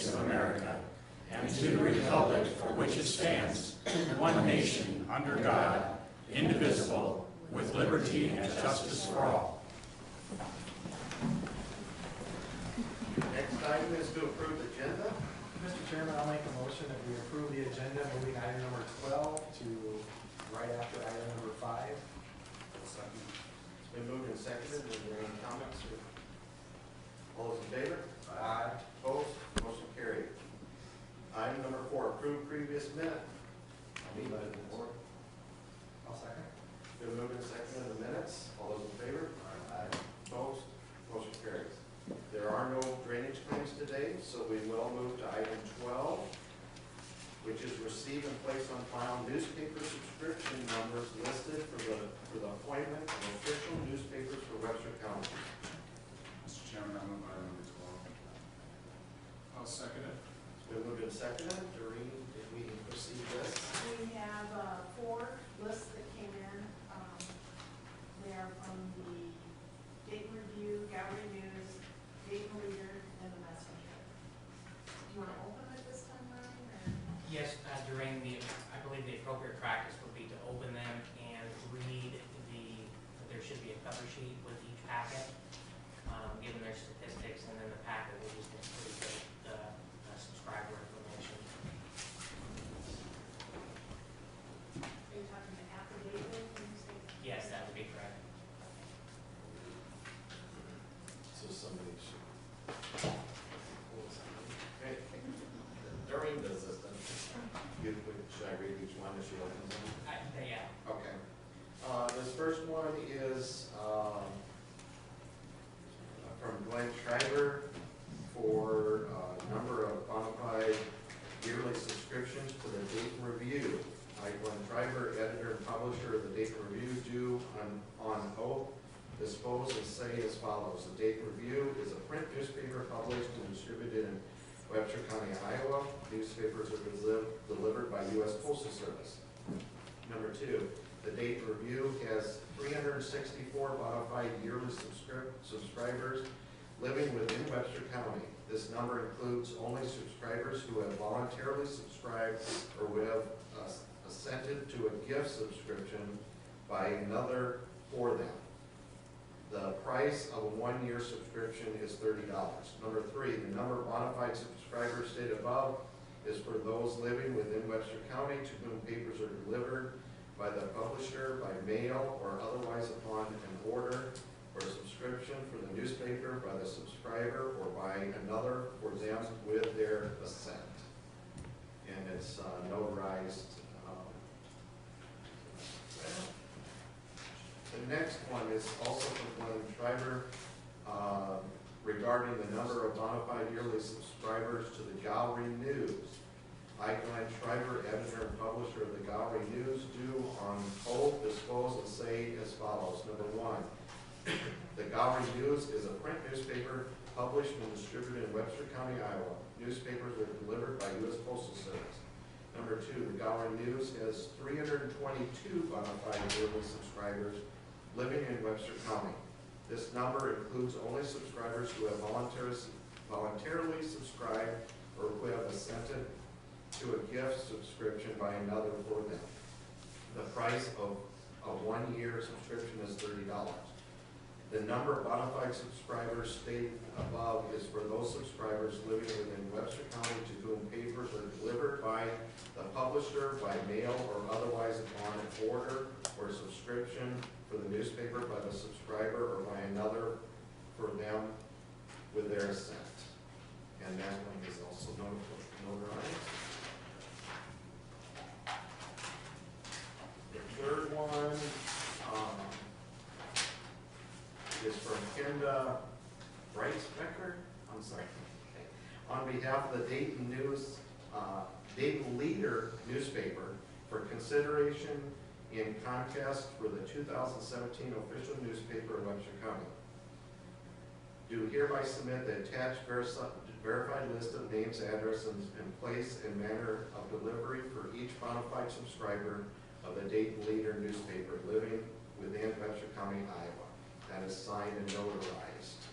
States of America and to the republic for which it stands, one nation, under God, indivisible, with liberty and justice for all. Next item is to approve the agenda. Mr. Chairman, I'll make a motion that we approve the agenda moving item number 12 to right after item number 5. It's been moved and seconded. Is there any comments? All those in favor? Aye. Opposed? Motion carried. Item number 4, approve previous minute. I'll second. Been moved and seconded the minutes. All those in favor? Aye. Opposed? Motion carries. There are no drainage claims today, so we will move to item 12, which is receive and place on file newspaper subscription numbers listed for the appointment of official newspapers for Webster County. Mr. Chairman, I move item number 12. I'll second it. It's been moved and seconded. Doreen, did we receive this? We have 4 lists that came in. They are from the Dayton Review, Gallery News, Dayton Leader, and the Messenger. Do you want to open it this time, Ryan? Yes, during I believe the appropriate practice would be to open them and read there should be a cover sheet with each packet, given their statistics, and then the packet will just include the subscriber information. Are you talking the affidavit? Yes, that would be correct. So somebody should. Okay. Doreen does this then. Should I read each one as she opens them? Yeah. Okay. This first one is from Glenn Schreiber for number of bona fide yearly subscriptions to the Dayton Review. I, Glenn Schreiber, editor and publisher of the Dayton Review, do on oath dispose and say as follows. The Dayton Review is a print newspaper published and distributed in Webster County, Iowa. Newspapers are delivered by U.S. Postal Service. Number 2, the Dayton Review has 364 bona fide yearly subscribers living within Webster County. This number includes only subscribers who have voluntarily subscribed or who have assented to a gift subscription by another for them. The price of a 1-year subscription is $30. Number 3, the number of bona fide subscribers stated above is for those living within Webster County to whom papers are delivered by the publisher, by mail, or otherwise upon an order or subscription for the newspaper by the subscriber or by another for them with their assent. And it's notarized. The next one is also from Glenn Schreiber regarding the number of bona fide yearly subscribers to the Gallery News. I, Glenn Schreiber, editor and publisher of the Gallery News, do on oath dispose and say as follows. Number 1, the Gallery News is a print newspaper published and distributed in Webster County, Iowa. Newspapers are delivered by U.S. Postal Service. Number 2, the Gallery News has 322 bona fide yearly subscribers living in Webster County. This number includes only subscribers who have voluntarily subscribed or who have assented to a gift subscription by another for them. The price of a 1-year subscription is $30. The number of bona fide subscribers stated above is for those subscribers living within Webster County to whom papers are delivered by the publisher, by mail, or otherwise upon an order or subscription for the newspaper by the subscriber or by another for them with their assent. And that one is also notarized. The third one is from Kenda Breitsbecker. I'm sorry. On behalf of the Dayton News, Dayton Leader newspaper for consideration in contest for the 2017 official newspaper in Webster County. Do hereby submit the attached verified list of names, addresses, and place and manner of delivery for each bona fide subscriber of the Dayton Leader newspaper living within Webster County, Iowa. That is signed and notarized.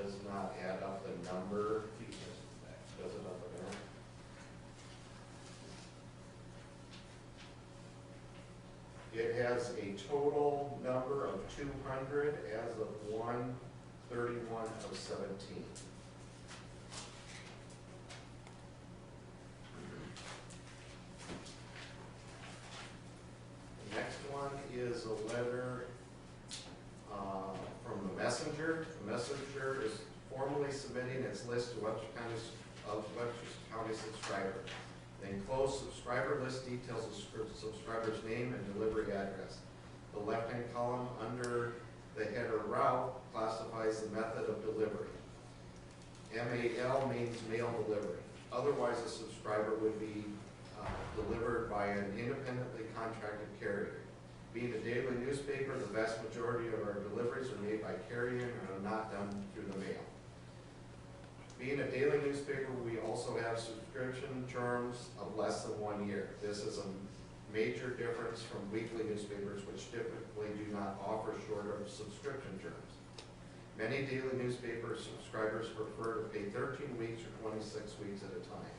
does not add up the number. Does it up there? It has a total number of 200 as of 1/31/17. The next one is a letter from the messenger. The messenger is formally submitting its list to Webster County subscriber. The enclosed subscriber list details the subscriber's name and delivery address. The left-hand column under the header route classifies the method of delivery. MAL means mail delivery. Otherwise, a subscriber would be delivered by an independently contracted carrier. Being a daily newspaper, the vast majority of our deliveries are made by carrier and are not done through the mail. Being a daily newspaper, we also have subscription terms of less than 1 year. This is a major difference from weekly newspapers, which typically do not offer shorter subscription terms. Many daily newspaper subscribers prefer to pay 13 weeks or 26 weeks at a time.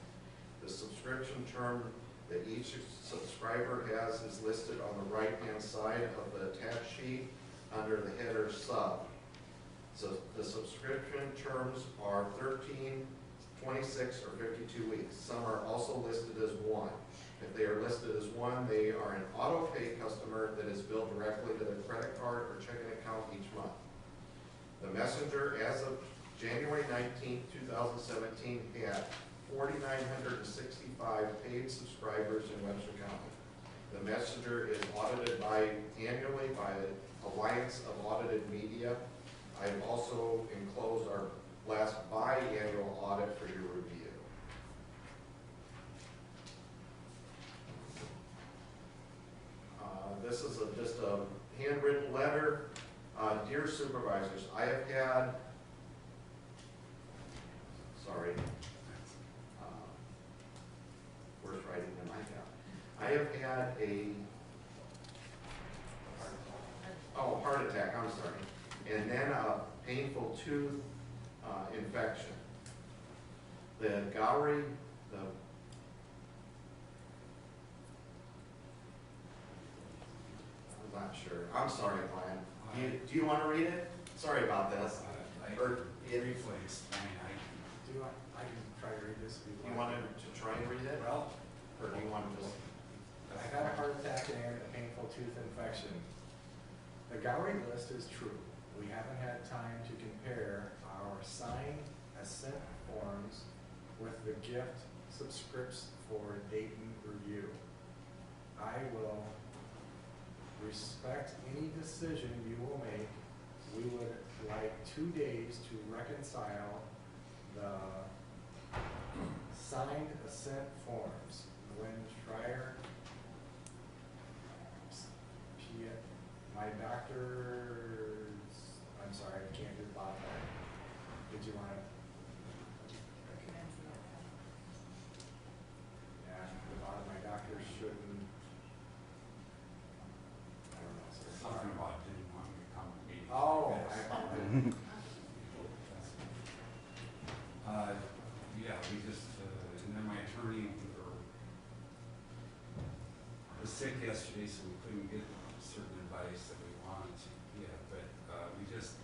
The subscription term that each subscriber has is listed on the right-hand side of the attached sheet under the header sub. So the subscription terms are 13, 26, or 52 weeks. Some are also listed as 1. If they are listed as 1, they are an auto pay customer that is billed directly to their credit card or checking account each month. The messenger, as of January 19, 2017, had 4,965 paid subscribers in Webster County. The messenger is audited annually by the Alliance of Audited Media. I've also enclosed our last biannual audit for your review. This is just a handwritten letter. Dear Supervisors, I have had, worse writing than I have. I have had a heart attack, I'm sorry, and then a painful tooth infection. The Gowrie, I'm not sure. I'm sorry, Glenn. Do you want to read it? Sorry about this. Reflex. I can try to read this if you You want. wanted to try and read it? Well, Or do you want to just? I've had a heart attack and a painful tooth infection. The Gowrie list is true. We haven't had time to compare our signed assent forms with the gift subscripts for Dayton review. I will respect any decision you will make. We would like 2 days to reconcile the signed assent forms. When Schreier, my doctor's, I'm sorry, I can't do the bottom line. Did you want to? Yeah, the bottom, my doctor shouldn't. I don't know, sir. Something about didn't want me to come to meetings. Oh, I apologize. Yeah, we just, and then my attorney was sick yesterday, so we couldn't get certain advice that we wanted to get, but we just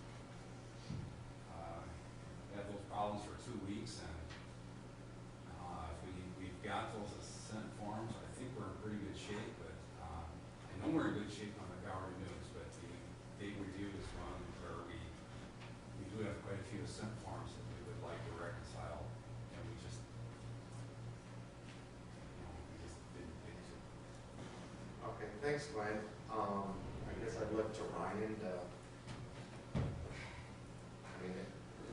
had those problems for 2 weeks, and if we've got those assent forms, I think we're in pretty good shape, but I know we're in good shape on the Gowrie News, but the date review is one where we do have quite a few assent forms that we would like to reconcile, and we just didn't get to. Okay, thanks, Glenn. I guess I'd look to Ryan to,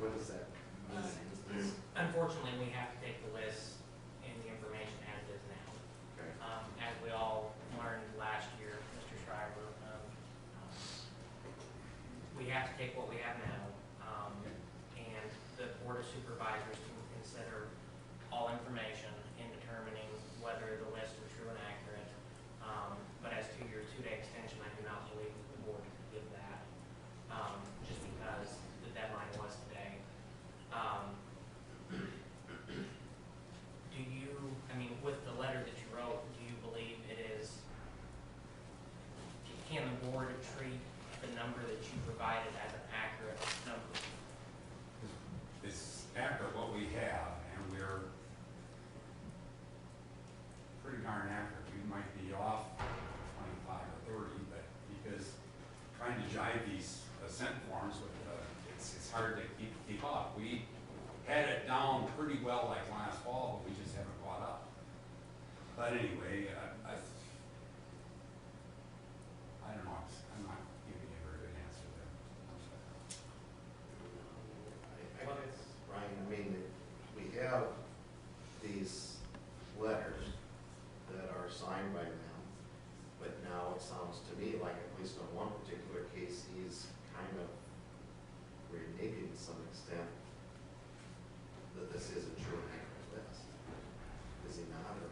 what is that? Unfortunately, we have to take the list and the information as it is now. Okay. As we all learned last year, Mr. Schreiber, we have to take what we have now, and the Board of Supervisors can consider all information in determining whether the list is true and accurate. But as to your 2-day extension, I do not believe that the board could give that, just because the deadline was today. provided as an accurate number. It's accurate what we have, and we're pretty darn accurate. We might be off 25 or 30, but because trying to jive these assent forms with, it's hard to keep up. We had it down pretty well like last fall, but we just haven't caught up. But anyway, I don't know, I'm not giving you a very good answer there. I'm sorry. I guess, Brian, I mean, we have these letters that are signed by them, but now it sounds to me like, at least on one particular case, he's kind of reneging to some extent that this is a true and accurate list. Is he not? Or,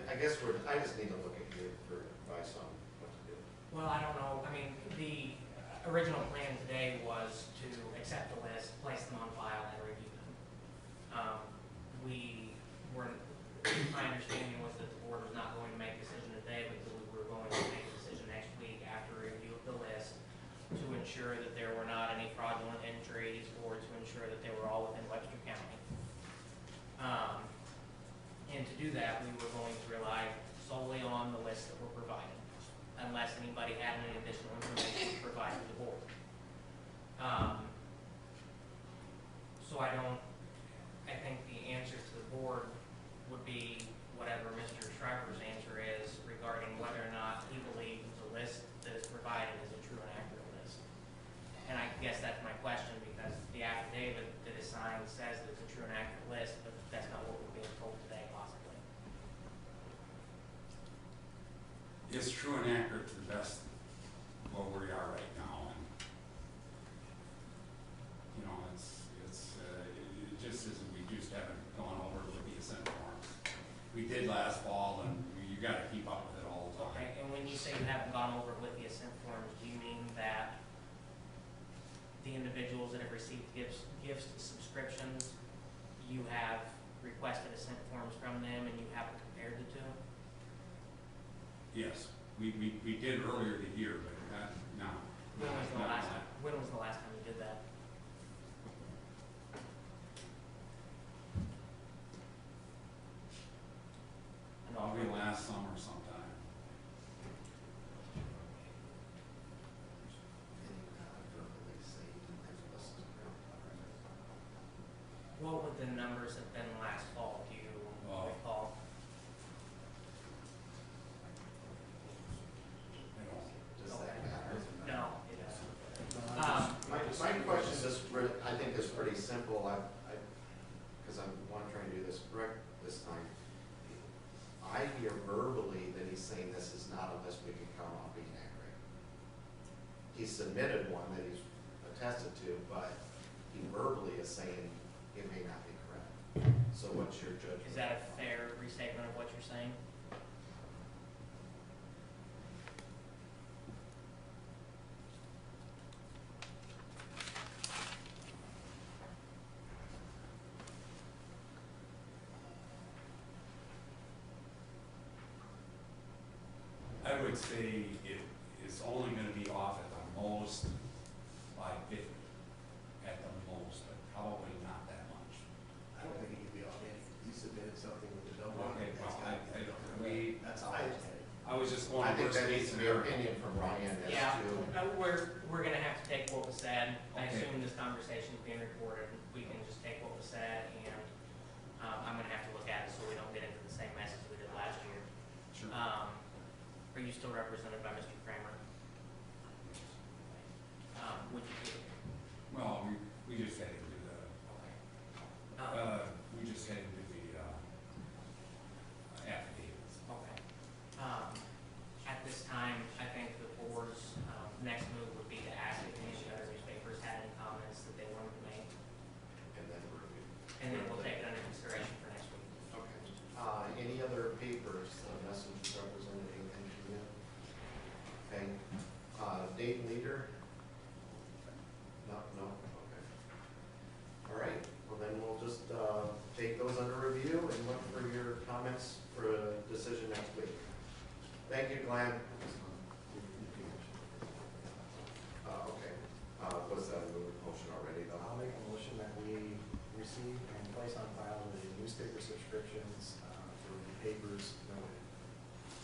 I guess I just need to look at you for advice on what to do. Well, I don't know, I mean, the original plan today was to accept the list, place them on file, and review them. My understanding was that the board was not going to make a decision today, but that we were going to make a decision next week after review of the list to ensure that there were not any fraudulent entries or to ensure that they were all within Webster County. And to do that, we were going to rely solely on the list that were provided, unless anybody had any additional information to provide to the board. So I think the answer to the board would be whatever Mr. Schreiber's answer is regarding whether or not he believes the list that is provided is a true and accurate list. And I guess that's my question, because the affidavit that is signed says that it's a true and accurate list, but that's not what we're being told today, possibly. It's true and accurate to the best of where we are right now, and you know, it just isn't. We just haven't gone over with the assent forms. We did last fall, and you got to keep up with it all the time. Okay, and when you say you haven't gone over with the assent forms, do you mean that the individuals that have received gifts, subscriptions, you have requested assent forms from them and you haven't compared the two? Yes, we did earlier the year, but no. When was the last time you did that? Probably last summer sometime. What would the numbers have been last fall? Do you recall? Does that matter? No, it doesn't. My question is, I think is pretty simple. Because I want to try and do this correct this time. I hear verbally that he's saying this is not a list we can count on being accurate. He submitted one that he's attested to, but he verbally is saying it may not be correct. So what's your judgment? Is that a fair restatement of what you're saying? I would say it is only going to be off at the most by 50, at the most, but probably not that much. I don't think it could be off any. You submitted something with the double. Okay, well, That's all I was saying. I was just going I to think that worst needs case to be an scenario. opinion from Ryan as Yeah, to. we're gonna have to take what was said. I Okay. assume this conversation is being recorded. We can just take what was said and, I'm gonna have to look at it so we don't get into the same mess as we did last year. Sure. Are you still represented by Mr. Kramer? Would you be? Well, we just had to do the, we just had to do the affidavits. Okay. At this time, I think the board's next move would be to ask if any other newspapers had any comments that they wanted to make, And then review. and then we'll take it under consideration for next week. Okay. Any other papers, the message represented anything from you? Okay. receive and place on file the newspaper subscriptions for the papers noted.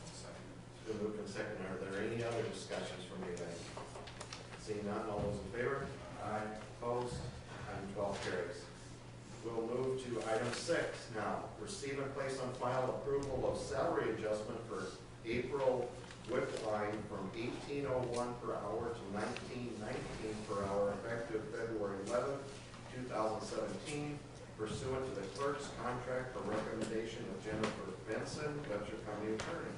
It's been moved and seconded. Are there any other discussions from anybody? Seeing none, all those in favor? Aye. Opposed? Item 12 carries. We'll move to item 6 now. Receive and place on file approval of salary adjustment for April Whitline from $18.01 per hour to $19.19 per hour effective February 11th, 2017 pursuant to the clerk's contract for recommendation of Jennifer Benson, Webster County Attorney.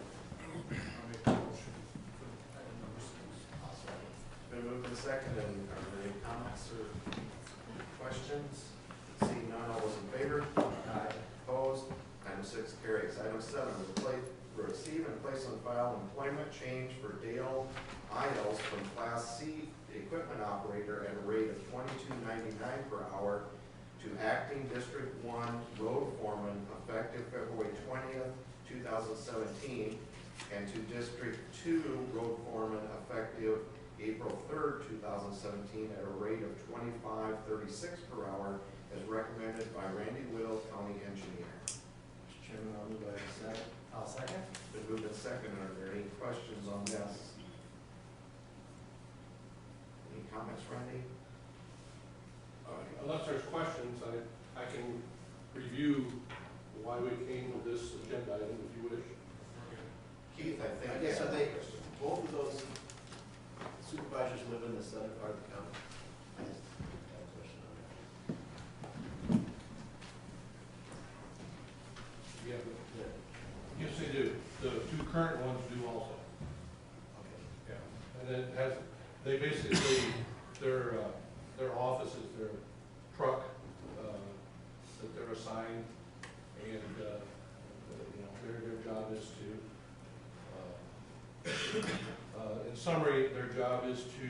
I'll make the motion for item number 6. It's been moved and seconded. Are there any comments or questions? Seeing none, all those in favor? Aye. Opposed? Item 6 carries. Item 7, receive and place on file employment change for Dale Isles from Class C equipment operator at a rate of $22.99 per hour to acting District 1 road foreman effective February 20th, 2017, and to District 2 road foreman effective April 3rd, 2017 at a rate of $25.36 per hour as recommended by Randy Will, County Engineer. Mr. Chairman, I'll move item 7. I'll second. Been moved and seconded. Are there any questions on this? Any comments, Randy? Unless there's questions, I can review why we came with this agenda item if you wish. Keith, I think. I guess you I have a think question. both of those supervisors live in the southern part of the county. I just have a question on that. Yeah, Yeah. yes, they do. The two current ones do also. Okay. Yeah. And then they basically, their office is their truck, that they're assigned, and, their job is to, in summary, their job is to,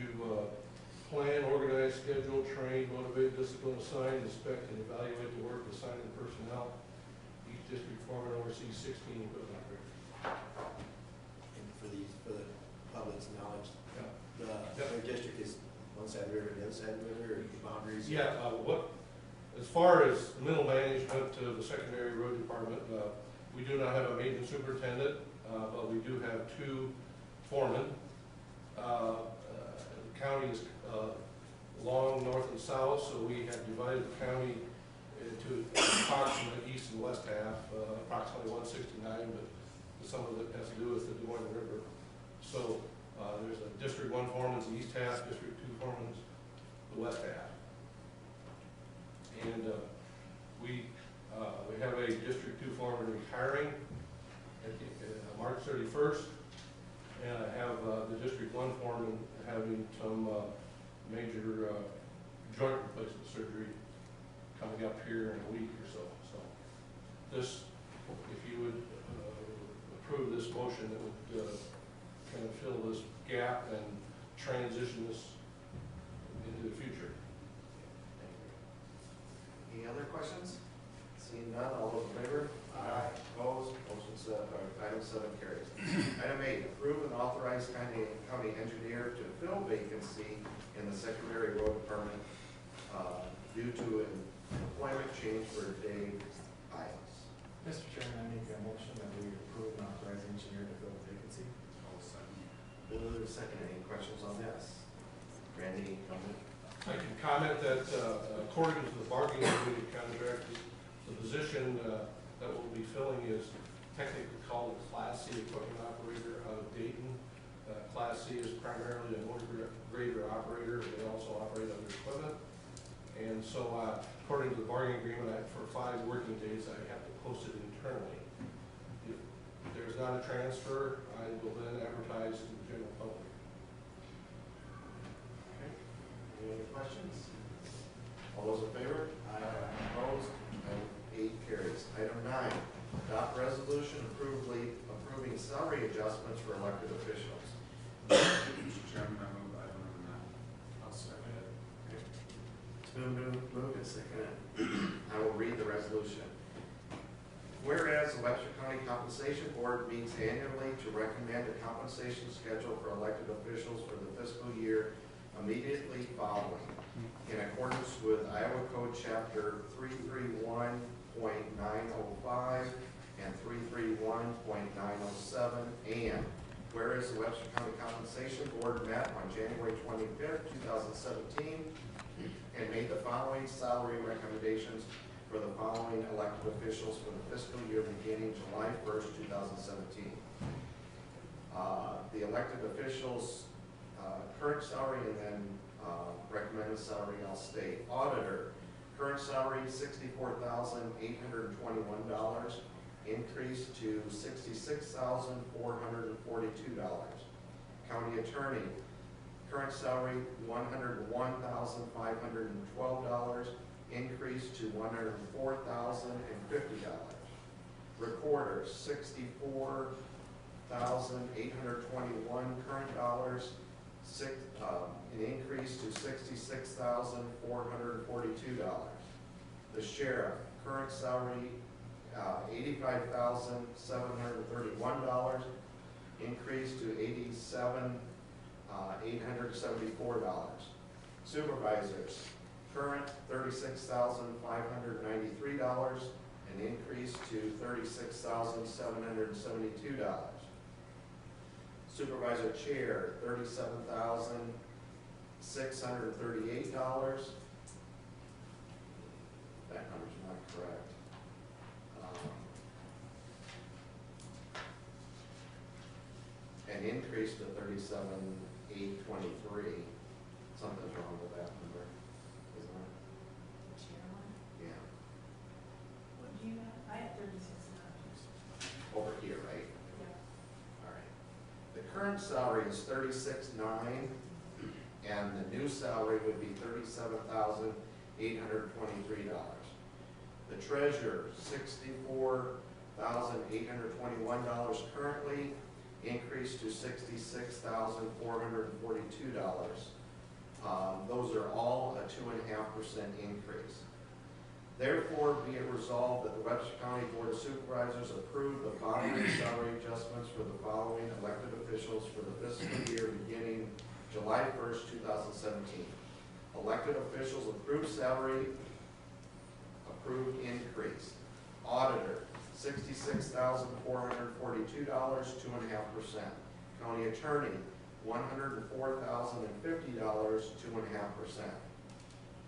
plan, organize, schedule, train, motivate, discipline, assign, inspect, and evaluate the work assigned to personnel. Each district foreman oversees 16 equipment operators. And for the public's knowledge, Yeah. their district is one side of the river, the other side of the river, or the boundaries? Yeah, as far as middle management to the secondary road department, we do not have a maintenance superintendent, but we do have 2 foremen. The county is long north and south, so we have divided the county into approximately east and west half, approximately 169, but some of it has to do with the Des Moines River. So there's a District 1 foreman's the east half, District 2 foreman's the west half. And we have a District 2 foreman retiring at March 31st, and I have the District 1 foreman having some major joint replacement surgery coming up here in a week or so. So this, if you would approve this motion, that would kind of fill this gap and transition this into the future. Any other questions? Seeing none, all those in favor? Aye. Opposed? Item 7 carries. Item 8, approve and authorize county engineer to fill vacancy in the secondary road department due to an employment change for Dave Isles. Mr. Chairman, I make a motion that we approve and authorize the engineer to fill the vacancy. Been moved and seconded. Any questions on this? Randy, comment? I can comment that according to the bargaining agreement contract, the position that we'll be filling is technically called a Class C equipment operator out of Dayton. Class C is primarily a motor grader operator. They also operate other equipment. And so according to the bargaining agreement, for 5 working days, I have to post it internally. If there's not a transfer, I will then advertise to the general public. Any other questions? All those in favor? Aye. Opposed? Item 8 carries. Item 9, adopt resolution approving salary adjustments for elected officials. Mr. Chairman, I move item number 9. I'll second it. It's been moved and seconded. I will read the resolution. Whereas the Webster County Compensation Board meets annually to recommend a compensation schedule for elected officials for the fiscal year immediately following, in accordance with Iowa Code Chapter 331.905 and 331.907, and whereas the Webster County Compensation Board met on January 25th, 2017, and made the following salary recommendations for the following elected officials for the fiscal year beginning July 1st, 2017. The elected officials' current salary and then recommended salary I'll state. Auditor, current salary $64,821, increased to $66,442. County attorney, current salary $101,512, increased to $104,050. Recorder, $64,821 current dollars, an increase to $66,442. The sheriff, current salary $85,731, increased to $87,874. Supervisors, current $36,593, an increase to $36,772. Supervisor chair, $37,638. That number's not correct. An increase to $37,823. Something's wrong with that number, isn't there? The chair one? Yeah, What do you have? I have 36 now. over here, right? Yeah. All right. The current salary is $36,900, and the new salary would be $37,823. The treasurer, $64,821 currently, increased to $66,442. Those are all a 2.5% increase. Therefore, be it resolved that the Webster County Board of Supervisors approve the following salary adjustments for the following elected officials for the fiscal year beginning July 1st, 2017. Elected officials approved salary, approved increase. Auditor, $66,442, 2.5%. County attorney, $104,050, 2.5%.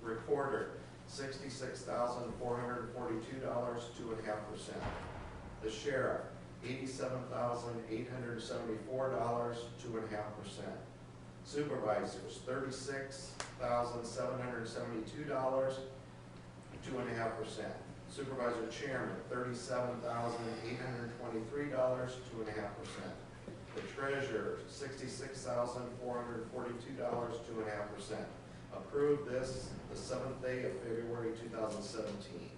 Recorder, $66,442, 2.5%. The sheriff, $87,874, 2.5%. Supervisors, $36,772, 2.5%. Supervisor chairman, $37,823, 2.5%. The treasurer, $66,442, 2.5%. Approved this the 7th day of February 2017.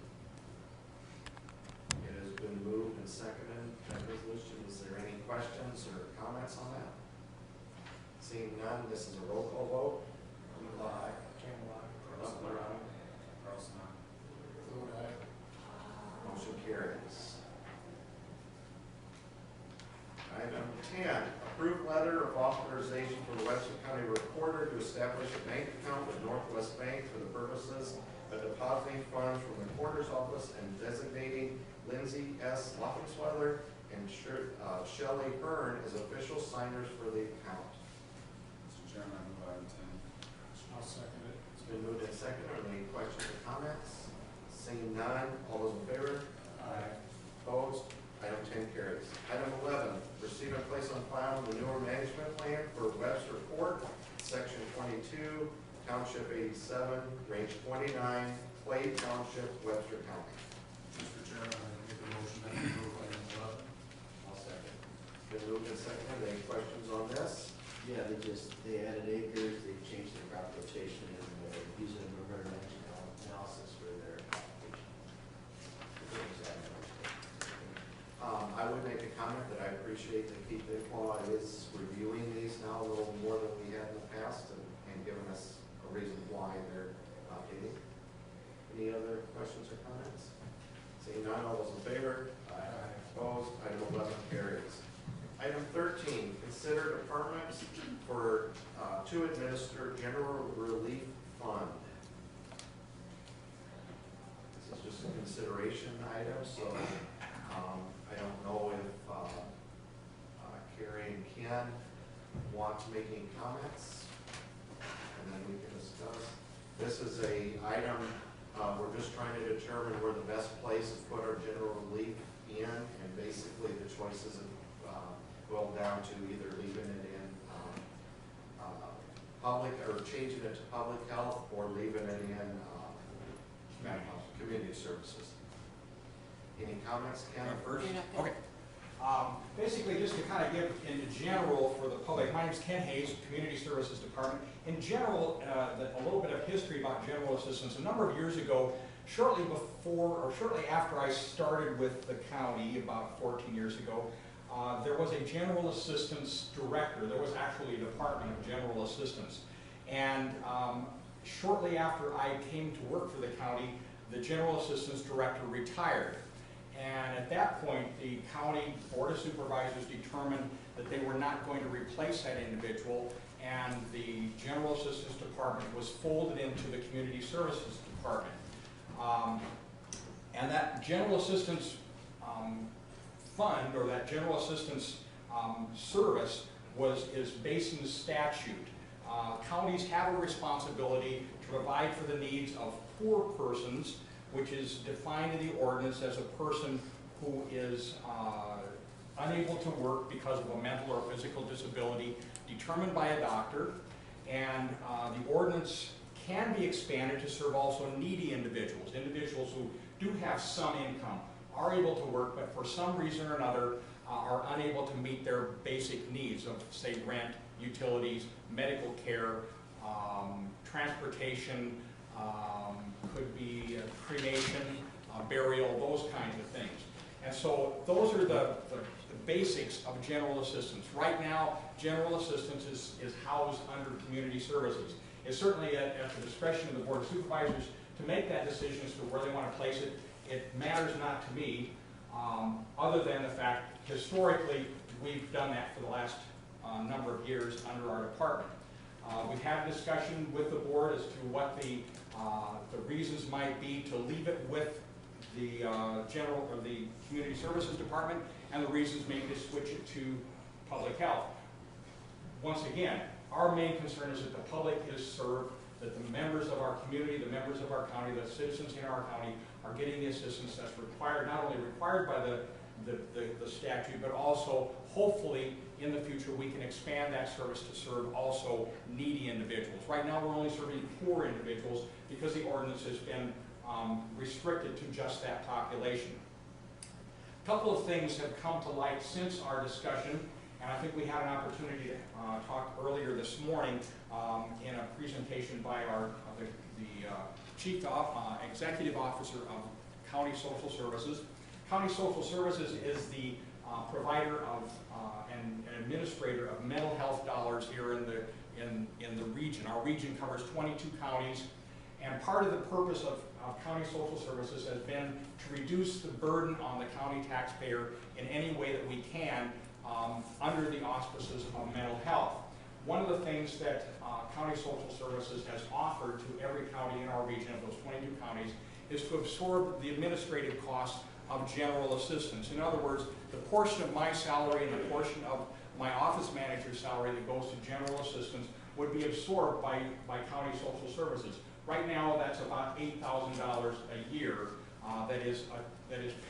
It has been moved and seconded, that resolution. Is there any questions or comments on that? Seeing none, this is a roll call vote. Motion carries. Item 10, approved letter of authorization for the Webster County Recorder to establish a bank account with Northwest Bank for the purposes of depositing funds from the Recorder's Office and designating Lindsay S. Loffensweiler and Shelley Hearn as official signers for the account. Mr. Chairman, I move item 10. I'll second it. It's been moved and seconded. Are there any questions or comments? Seeing none, all those in favor? Aye. Opposed? Item 10 carries. Item 11, receive and place on file the manure management plan for Webster Court, Section 22, Township 87, Range 29, Clay Township, Webster County. Mr. Chairman, I make a motion that we approve item 11. I'll second. Been moved and seconded. Any questions on this? Yeah, they added acres, they changed their crop rotation, and they're using a reverse analysis for their application. I would make a comment that I appreciate that Keith Biglaw is reviewing these now a little more than we had in the past and giving us a reason why they're updating. Any other questions or comments? Seeing none, all those in favor? Aye. Opposed? Item 11 carries. Item 13, consider departments for to administer general relief fund. This is just a consideration item, so I don't know if Carrie and Ken want to make any comments, and then we can discuss. This is a item, we're just trying to determine where the best place to put our general relief in, and basically the choices have boiled down to either leaving it in public, or changing it to public health, or leaving it in community services. Any comments, Ken? First? Okay. Basically, just to kind of give in general for the public, my name is Ken Hayes, Community Services Department. In general, a little bit of history about general assistance. A number of years ago, shortly before or shortly after I started with the county, about 14 years ago, there was a general assistance director. There was actually a department of general assistance. And shortly after I came to work for the county, the general assistance director retired. And at that point, the county board of supervisors determined that they were not going to replace that individual, and the general assistance department was folded into the community services department. And that general assistance fund, or that general assistance service, is based in the statute. Counties have a responsibility to provide for the needs of poor persons, which is defined in the ordinance as a person who is unable to work because of a mental or physical disability determined by a doctor. And the ordinance can be expanded to serve also needy individuals, individuals who do have some income, are able to work, but for some reason or another are unable to meet their basic needs of, say, rent, utilities, medical care, transportation, could be cremation, burial, those kinds of things. And so those are the basics of general assistance. Right now, general assistance is housed under community services. It's certainly at the discretion of the board of supervisors to make that decision as to where they want to place it. It matters not to me, other than the fact historically we've done that for the last number of years under our department. We've had a discussion with the board as to what the reasons might be to leave it with the general or the community services department, and the reasons maybe to switch it to public health. Once again, our main concern is that the public is served, that the members of our community, the members of our county, the citizens in our county are getting the assistance that's required, not only required by the statute, but also hopefully in the future we can expand that service to serve also needy individuals. Right now we're only serving poor individuals because the ordinance has been restricted to just that population. A couple of things have come to light since our discussion, and I think we had an opportunity to talk earlier this morning in a presentation by the Chief Executive Officer of County Social Services. County Social Services is the provider of and administrator of mental health dollars here in the region. Our region covers 22 counties, and part of the purpose of County Social Services has been to reduce the burden on the county taxpayer in any way that we can under the auspices of mental health. One of the things that County Social Services has offered to every county in our region of those 22 counties is to absorb the administrative costs of general assistance. In other words, the portion of my salary and the portion of my office manager's salary that goes to general assistance would be absorbed by County Social Services. Right now, that's about $8,000 a year that is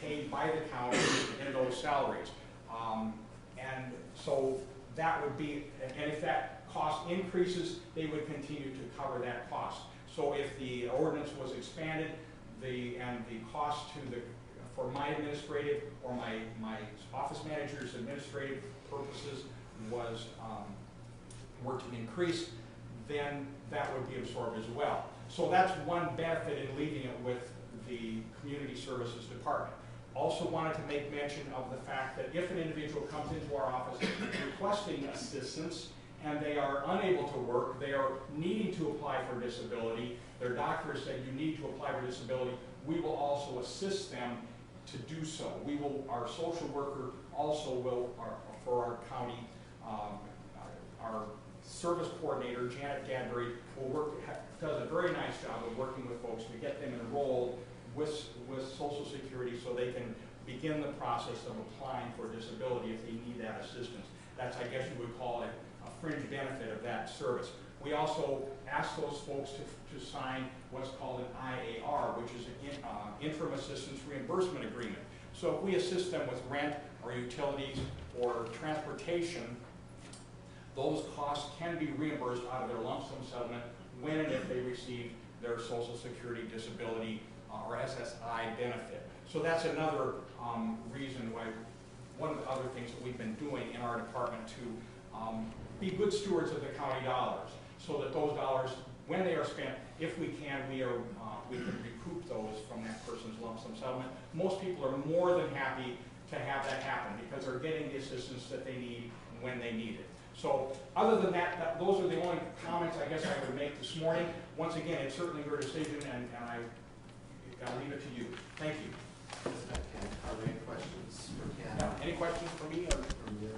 paid by the county in those salaries. And so that would be, and if that cost increases, they would continue to cover that cost. So if the ordinance was expanded, and the cost for my administrative or my office manager's administrative purposes were to increase, then that would be absorbed as well. So that's one benefit in leaving it with the Community Services Department. Also wanted to make mention of the fact that if an individual comes into our office requesting assistance and they are unable to work, they are needing to apply for disability, their doctor said you need to apply for disability, we will also assist them to do so. Our social worker also will, for our county, our service coordinator, Janet Gadbury, does a very nice job of working with folks to get them enrolled with Social Security so they can begin the process of applying for disability if they need that assistance. That's, I guess you would call it, a fringe benefit of that service. We also ask those folks to sign what's called an IAR, which is an interim assistance reimbursement agreement. So if we assist them with rent or utilities or transportation, those costs can be reimbursed out of their lump sum settlement when and if they receive their Social Security disability or SSI benefit. So that's another reason why, one of the other things that we've been doing in our department to be good stewards of the county dollars, so that those dollars, when they are spent, if we can, we can recoup those from that person's lump sum settlement. Most people are more than happy to have that happen because they're getting the assistance that they need when they need it. So other than that, those are the only comments I guess I would make this morning. Once again, it's certainly your decision, and I'll leave it to you. Thank you. Are there any questions for Ken? Now, any questions for me? Or? From you?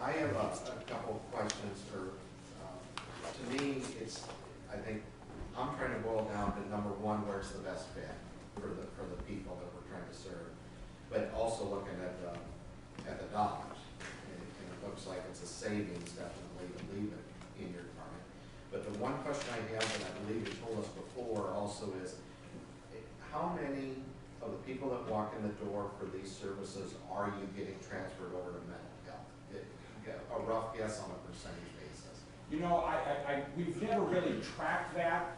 I have a couple of questions. To me, I think I'm trying to boil down to number one, where's the best fit for the people that we're trying to serve, but also looking at the dollars. And it looks like it's a savings definitely to leave it in your department. But the one question I have that I believe you told us before also is, how many of the people that walk in the door for these services are you getting transferred over to mental health? A rough guess on a percentage basis. You know, we've never really tracked that.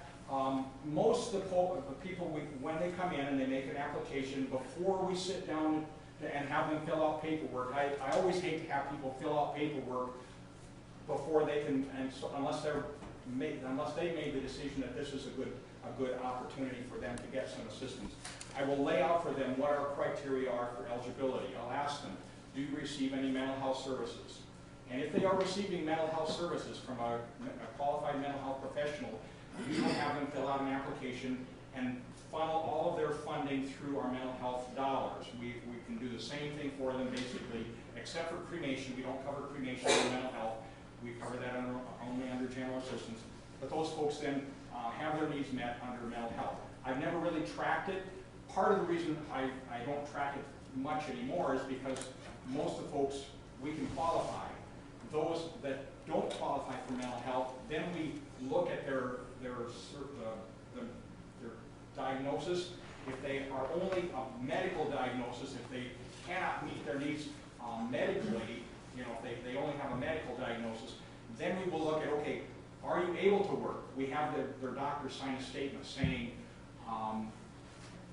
Most of the people, when they come in and they make an application, before we sit down and have them fill out paperwork, I always hate to have people fill out paperwork before they can, and so unless they made the decision that this is a good opportunity for them to get some assistance. I will lay out for them what our criteria are for eligibility. I'll ask them, do you receive any mental health services? And if they are receiving mental health services from a qualified mental health professional, we will have them fill out an application and funnel all of their funding through our mental health dollars. We can do the same thing for them basically, except for cremation. We don't cover cremation in mental health. We cover that only under general assistance. But those folks then have their needs met under mental health. I've never really tracked it. Part of the reason I don't track it much anymore is because most of the folks we can qualify. Those that don't qualify for mental health, then we look at their diagnosis. If they are only a medical diagnosis, if they cannot meet their needs medically, you know, if they only have a medical diagnosis, then we will look at, okay, are you able to work? We have their doctor sign a statement saying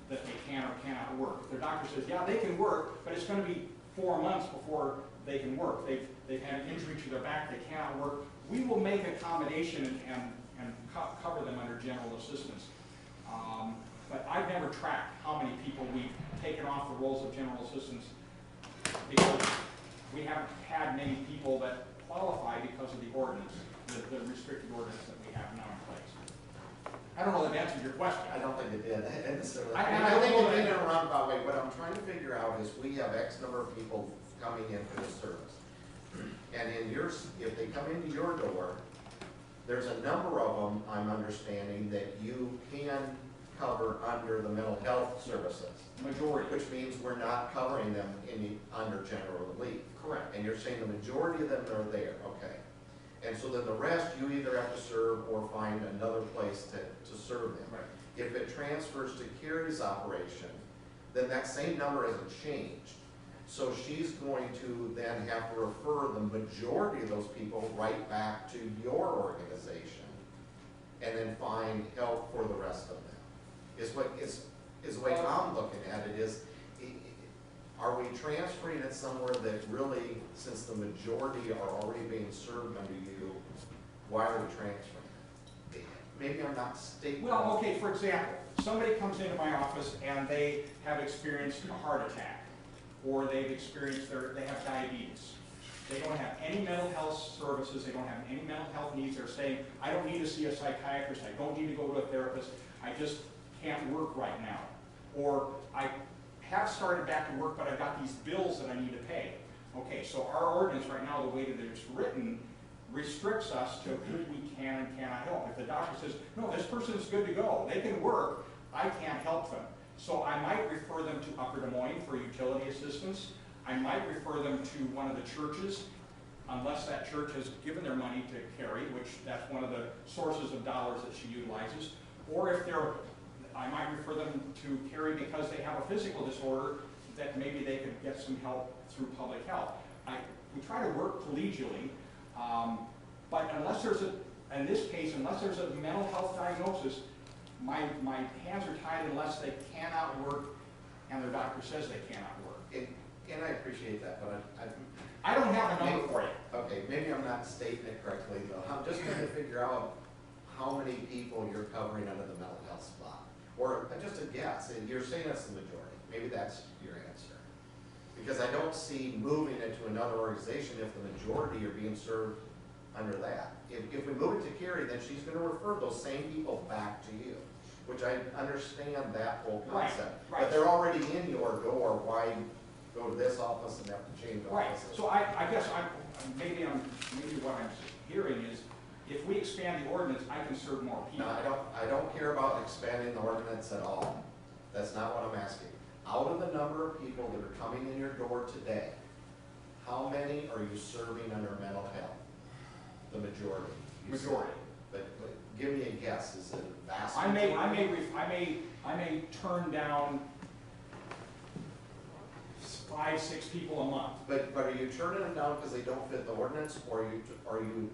that they can or cannot work. If their doctor says, yeah, they can work, but it's going to be 4 months before they can work. They've had an injury to their back, they cannot work. We will make accommodation and cover them under general assistance. But I've never tracked how many people we've taken off the rolls of general assistance because we haven't had many people that qualify because of the ordinance, the restricted ordinance that we have now in place. I don't know if that answers your question. I don't think it did. I think it did in a roundabout way. What I'm trying to figure out is we have X number of people coming in for this service. And if they come into your door, there's a number of them, I'm understanding, that you can cover under the mental health services. Majority. Which means we're not covering them under general relief. Correct. And you're saying the majority of them are there, okay. And so then the rest, you either have to serve or find another place to serve them. Right. If it transfers to Carrie's operation, then that same number hasn't changed. So she's going to then have to refer the majority of those people right back to your organization and then find help for the rest of them. Is the way I'm looking at it is, are we transferring it somewhere that really, since the majority are already being served under you, why are we transferring it? Maybe I'm not stating. Well, okay, for example, somebody comes into my office and they have experienced a heart attack, or they've experienced they have diabetes. They don't have any mental health services, they don't have any mental health needs. They're saying, I don't need to see a psychiatrist, I don't need to go to a therapist, I just can't work right now. Or I have started back to work, but I've got these bills that I need to pay. Okay, so our ordinance right now, the way that it's written, restricts us to who we can and cannot help. If the doctor says, no, this person is good to go, they can work, I can't help them. So I might refer them to Upper Des Moines for utility assistance. I might refer them to one of the churches, unless that church has given their money to Carrie, which that's one of the sources of dollars that she utilizes. Or if they're, I might refer them to Carrie because they have a physical disorder that maybe they could get some help through public health. We try to work collegially, but unless there's in this case, unless there's a mental health diagnosis, my hands are tied unless they cannot work and their doctor says they cannot work. And I appreciate that, but I don't have a number for you. Okay, maybe I'm not stating it correctly, though. I'm just trying to figure out how many people you're covering under the mental health spot. Or just a guess, and you're saying that's the majority. Maybe that's your answer. Because I don't see moving it to another organization if the majority are being served under that. If we move it to Carrie, then she's going to refer those same people back to you, which I understand that whole concept. Right. But they're already in your door. Why go to this office and have to change offices? Right. So I guess maybe what I'm hearing is, if we expand the ordinance, I can serve more people. No, I don't care about expanding the ordinance at all. That's not what I'm asking. Out of the number of people that are coming in your door today, how many are you serving under mental health? The majority. Majority. But give me a guess. Is it a vast I majority? may turn down 5, 6 people a month. But are you turning them down because they don't fit the ordinance, or are you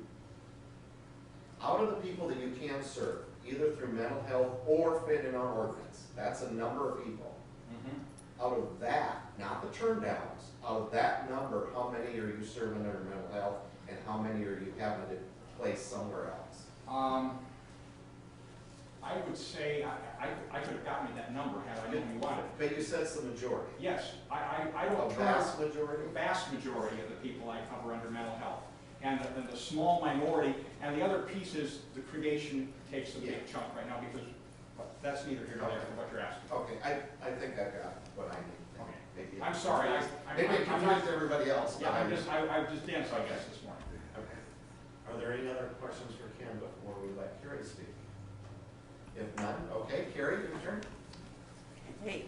out of the people that you can serve, either through mental health or fit in our ordinance? That's a number of people. Out of that, not the turn downs, out of that number, how many are you serving under mental health, and how many are you having to place somewhere else? I would say I could have gotten you that number had I didn't want it. But you said it's the majority. Yes, I don't A turn vast majority? the vast majority of the people I cover under mental health. And the small minority, and the other piece is the cremation takes a big chunk right now because that's neither here nor there for what you're asking. Okay, I think I got what I need. Okay. Maybe I'm sorry. Maybe it I'm not. confused everybody else. Yeah, I'm just dense, I guess, this morning. Okay. Are there any other questions for Kim before we let Carrie speak? If none, okay, Carrie, your turn. Hey.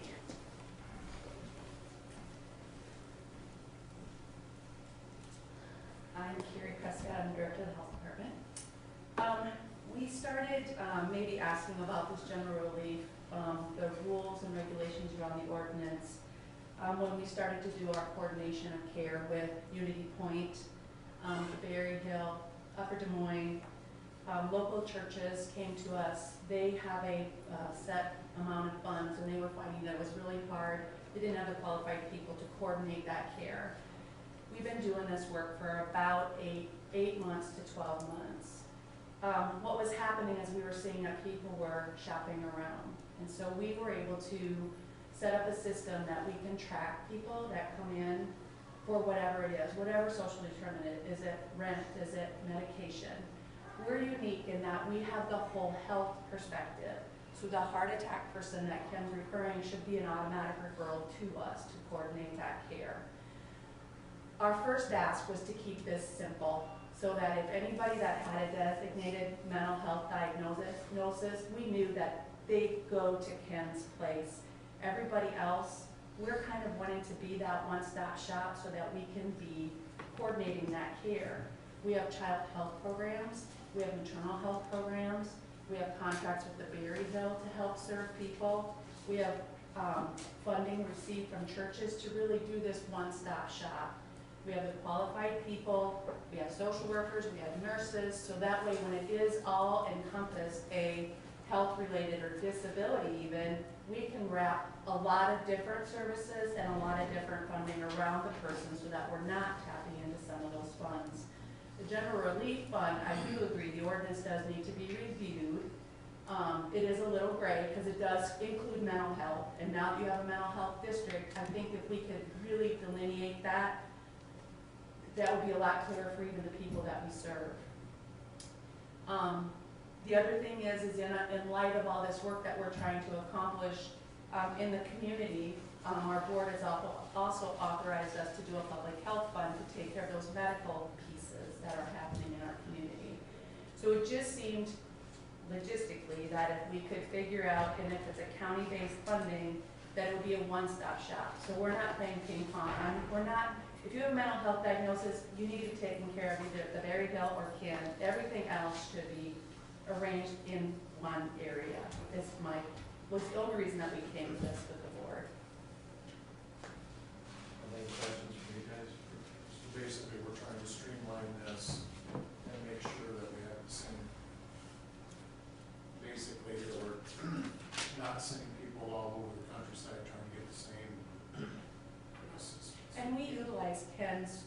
I'm Carrie Prescott, I'm Director of the Health Department. We started maybe asking about this general relief, the rules and regulations around the ordinance, when we started to do our coordination of care with Unity Point, Berry Hill, Upper Des Moines. Local churches came to us. They have a set amount of funds, and they were finding that it was really hard. They didn't have the qualified people to coordinate that care. We've been doing this work for about 8 months to 12 months. What was happening is we were seeing that people were shopping around. And so we were able to set up a system that we can track people that come in for whatever it is, whatever social determinant. Is it rent? Is it medication? We're unique in that we have the whole health perspective. So the heart attack person that Kim's referring should be an automatic referral to us to coordinate that care. Our first ask was to keep this simple so that if anybody that had a designated mental health diagnosis, we knew that they'd go to Kim's place. Everybody else, we're kind of wanting to be that one-stop shop so that we can be coordinating that care. We have child health programs, we have maternal health programs, we have contracts with the Berry Hill to help serve people. We have funding received from churches to really do this one-stop shop. We have the qualified people, we have social workers, we have nurses, so that way when it is all encompassed, a health-related or disability even, we can wrap a lot of different services and a lot of different funding around the person so that we're not tapping into some of those funds. The general relief fund, I do agree, the ordinance does need to be reviewed. It is a little gray because it does include mental health, and now that you have a mental health district, I think if we could really delineate that, that would be a lot clearer for even the people that we serve. The other thing is in light of all this work that we're trying to accomplish in the community, our board has also authorized us to do a public health fund to take care of those medical pieces. injustices that are happening in our community. So it just seemed logistically that if we could figure out, and if it's a county-based funding, that it would be a one-stop shop. So we're not playing ping pong. We're not, if you have a mental health diagnosis, you need to be taken care of either at the Berry Hill or Ken. Everything else should be arranged in one area. Was the only reason that we came to this with the board. Any questions for you guys? So basically, we're trying to streamline this and make sure that we have the same, basically, that we're not sending people all over the countryside trying to get the same assistance. And we utilize Ken's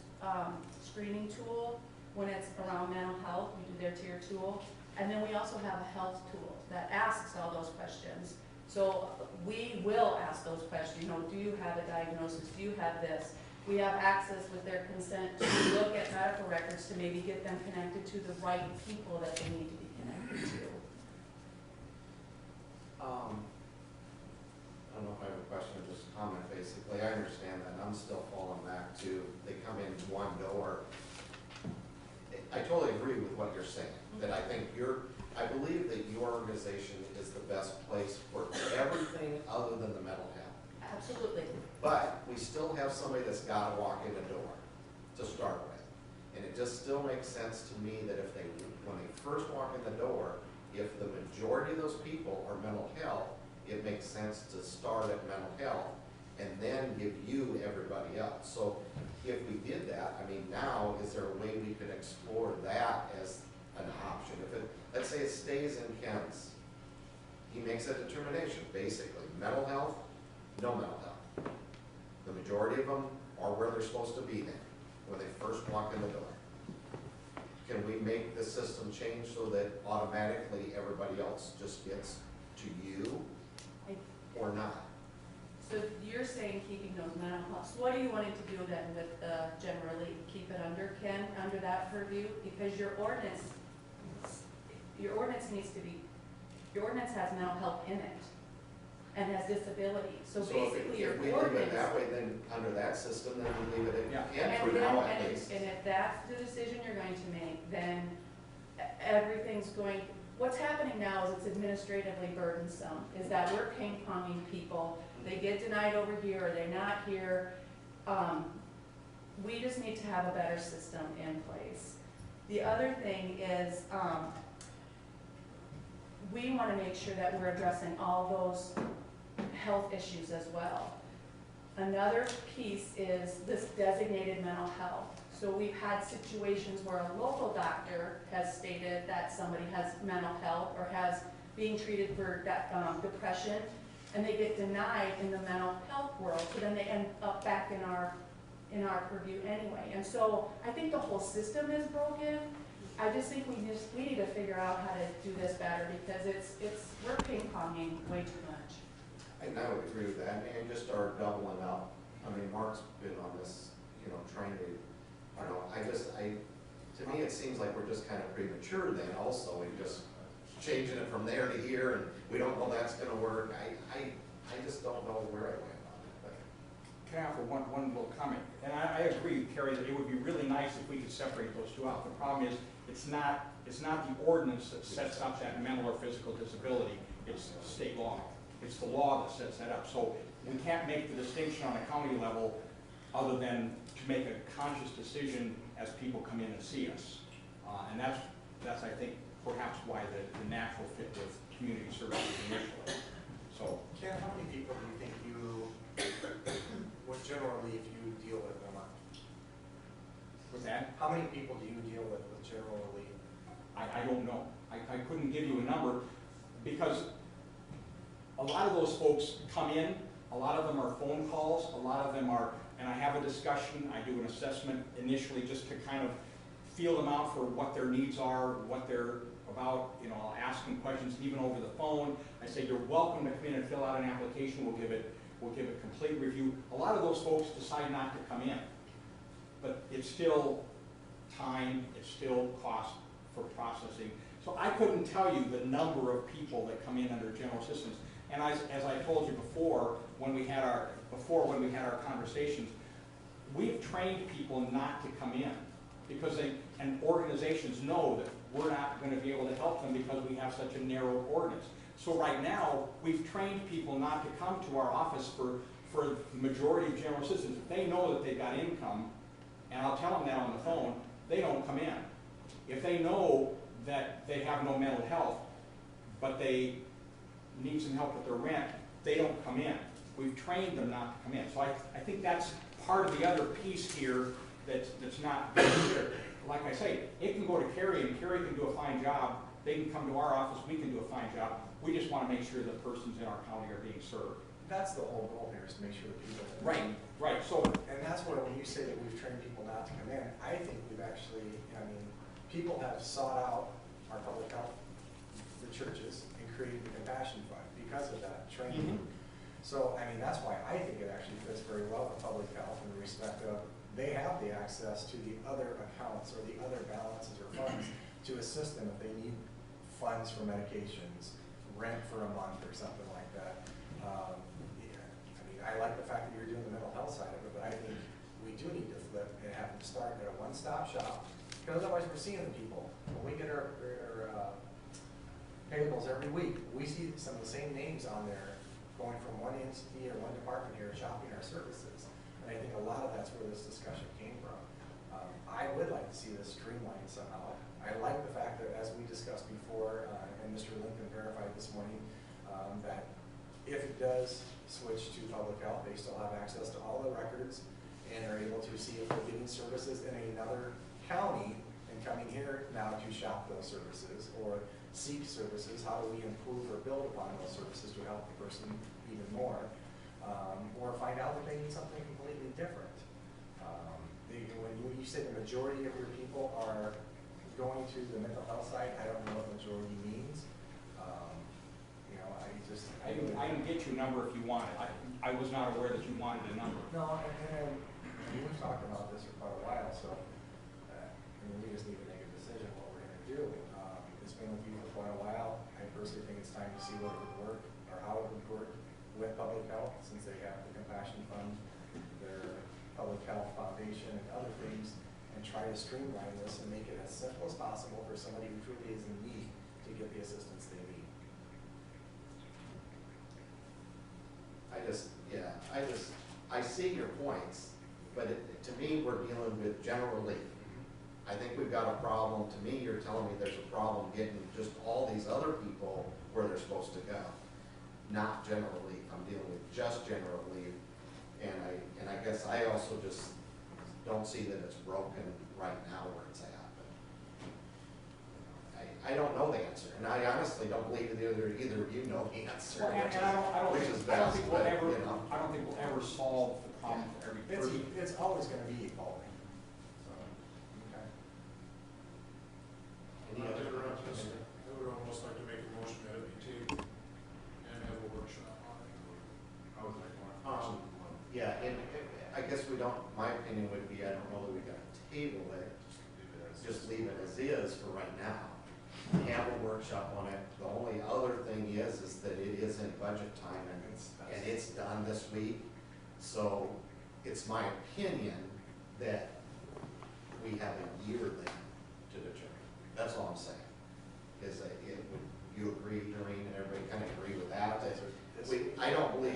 screening tool when it's around mental health. We do their tier tool. And then we also have a health tool that asks all those questions. So we will ask those questions, you know, do you have a diagnosis? Do you have this? We have access with their consent to look at medical records to maybe get them connected to the right people that they need to be connected to. I don't know if I have a question or just a comment, basically. I understand that, and I'm still falling back to, they come in one door. I totally agree with what you're saying, that I think I believe that your organization is the best place for everything other than the mental health. Absolutely. But we still have somebody that's gotta walk in the door to start with. And it just still makes sense to me that when they first walk in the door, if the majority of those people are mental health, it makes sense to start at mental health and then give you everybody else. So if we did that, I mean, now, is there a way we could explore that as an option? If it, let's say it stays in Ken's, he makes a determination, basically, mental health, no mental health. The majority of them are where they're supposed to be then, when they first walk in the door. Can we make the system change so that automatically everybody else just gets to you, or not? So you're saying keeping those mental health, so what are you wanting to do then with generally keep it under Ken, under that purview? Because your ordinance needs to be, your ordinance has mental health in it and has disability. So basically your if we leave ordinance. it that way, then under that system, then we leave it at Ken And for now at least. and if that's the decision you're going to make, then everything's going, what's happening now is it's administratively burdensome, is that we're ping-ponging people. They get denied over here, or they're not here. We just need to have a better system in place. The other thing is, we want to make sure that we're addressing all those health issues as well. Another piece is this designated mental health. So we've had situations where a local doctor has stated that somebody has mental health or has being treated for depression, and they get denied in the mental health world, so then they end up back in our purview anyway. And so I think the whole system is broken. I just think we need to figure out how to do this better, because we're ping-ponging way too much. And I would agree with that, and just start doubling up. I mean, Mark's been on this, trying to, to me, it seems like we're just kind of premature then also, and just changing it from there to here, and we don't know that's gonna work. I just don't know where I went on it, but. Can I offer one little comment? And I agree, Carrie, that it would be really nice if we could separate those two out. The problem is, it's not the ordinance that sets up that mental or physical disability, it's state law. It's the law that sets that up. So we can't make the distinction on a county level other than to make a conscious decision as people come in and see us. And that's I think, perhaps why the natural fit with community services initially. So, Ken, how many people do you think with general relief you deal with a month? with that, How many people do you deal with general relief? I don't know. I couldn't give you a number because a lot of those folks come in, a lot of them are phone calls, a lot of them are, and I have a discussion, I do an assessment initially just to kind of feel them out for what their needs are, what they're about. I'll ask them questions even over the phone. I say, you're welcome to come in and fill out an application. We'll give it a complete review. A lot of those folks decide not to come in, but it's still time, it's still cost for processing. So I couldn't tell you the number of people that come in under general assistance. And as I told you before, when we had our conversations, we've trained people not to come in. because and organizations know that we're not going to be able to help them because we have such a narrow ordinance. So right now, we've trained people not to come to our office for the majority of general citizens. If they know that they've got income, and I'll tell them that on the phone, they don't come in. If they know that they have no mental health, but they need some help with their rent, they don't come in. We've trained them not to come in. So I think that's part of the other piece here that's not very clear. Like I say, it can go to Carrie, and Carrie can do a fine job. They can come to our office, we can do a fine job. We just want to make sure the persons in our county are being served. That's the whole goal here, is to make sure that people. Right, so. And that's where, when you say that we've trained people not to come in, I think we've actually, I mean, people have sought out our public health, the churches, and created the compassion fund because of that training. So, I mean, that's why I think it actually fits very well with public health in the respect of they have the access to the other accounts or the other balances or funds to assist them if they need funds for medications, rent for a month or something like that. I mean, I like the fact that you're doing the mental health side of it, but I think we do need to flip and have them start at a one-stop shop, because otherwise we're seeing the people. When we get our payables every week, we see some of the same names on there going from one entity or one department here shopping our services. And I think a lot of that's where this discussion came from. I would like to see this streamlined somehow. I like the fact that, as we discussed before, and Mr. Lincoln verified this morning, that if it does switch to public health, they still have access to all the records and are able to see if they're getting services in another county and coming here now to shop those services or seek services. How do we improve or build upon those services to help the person even more? Or find out that they need something completely different. When you say the majority of your people are going to the mental health side, I don't know what majority means. You know, I can get you a number if you want it. I was not aware that you wanted a number. No, and we've talked about this for quite a while, so we just need to make a decision what we're going to do. It's been with you for quite a while. I personally think it's time to see what it would work or how it would work with public health, since they have the Compassion Fund, their Public Health Foundation, and other things, and try to streamline this and make it as simple as possible for somebody who truly is in need to get the assistance they need. I see your points, but to me, we're dealing with general relief. I think we've got a problem. To me, you're telling me there's a problem getting just all these other people where they're supposed to go. Not general relief. I'm dealing with just general relief. And I guess I also just don't see that it's broken right now where it's at. But I don't know the answer, and I honestly don't believe that either of you know the answer. Well, and I don't think we'll ever, you know. I don't think we'll ever solve the problem for every person. It's always going to be equality. So, okay. Any other comments? I would almost like to make a motion that it be tabled and have a workshop on it. I would like one. Yeah, and I guess we don't, my opinion would be, I don't know that we got to table it, just leave it as is for right now. Have a workshop on it. The only other thing is that it is in budget time and it's done this week. So it's my opinion that we have a year then to determine. That's all I'm saying. Is that you agree, Doreen, and everybody kind of agree with that? I don't believe.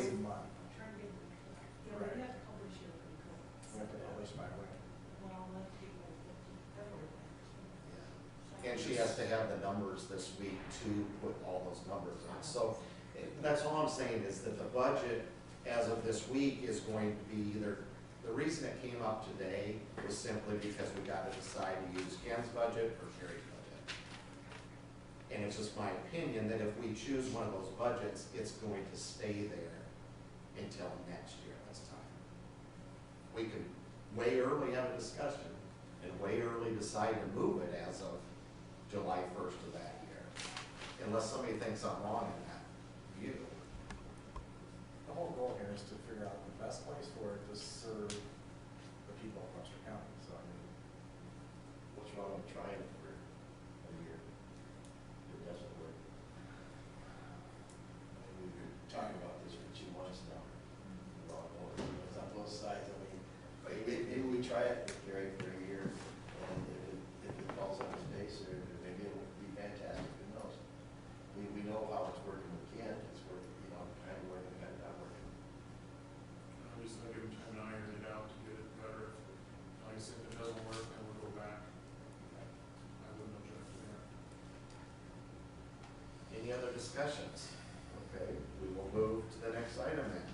Yeah, we have to publish it pretty quick. We have to publish by when? Well, let's see, February. And she has to have the numbers this week to put all those numbers on. So that's all I'm saying is that the budget as of this week is going to be either, the reason it came up today was simply because we got to decide to use Ken's budget or Sherry's budget. And it's just my opinion that if we choose one of those budgets, it's going to stay there until next year this time. We could way early have a discussion and way early decide to move it as of July 1st of that year, unless somebody thinks I'm wrong in that view. The whole goal here is to figure out the best place for it to serve the people of Webster County. So I mean, What's wrong with trying it for a year? It doesn't work. We've been talking about this for 2 months now. It's on both sides. I mean, maybe we try it with Gary for a year and discussions? Okay, we will move to the next item then,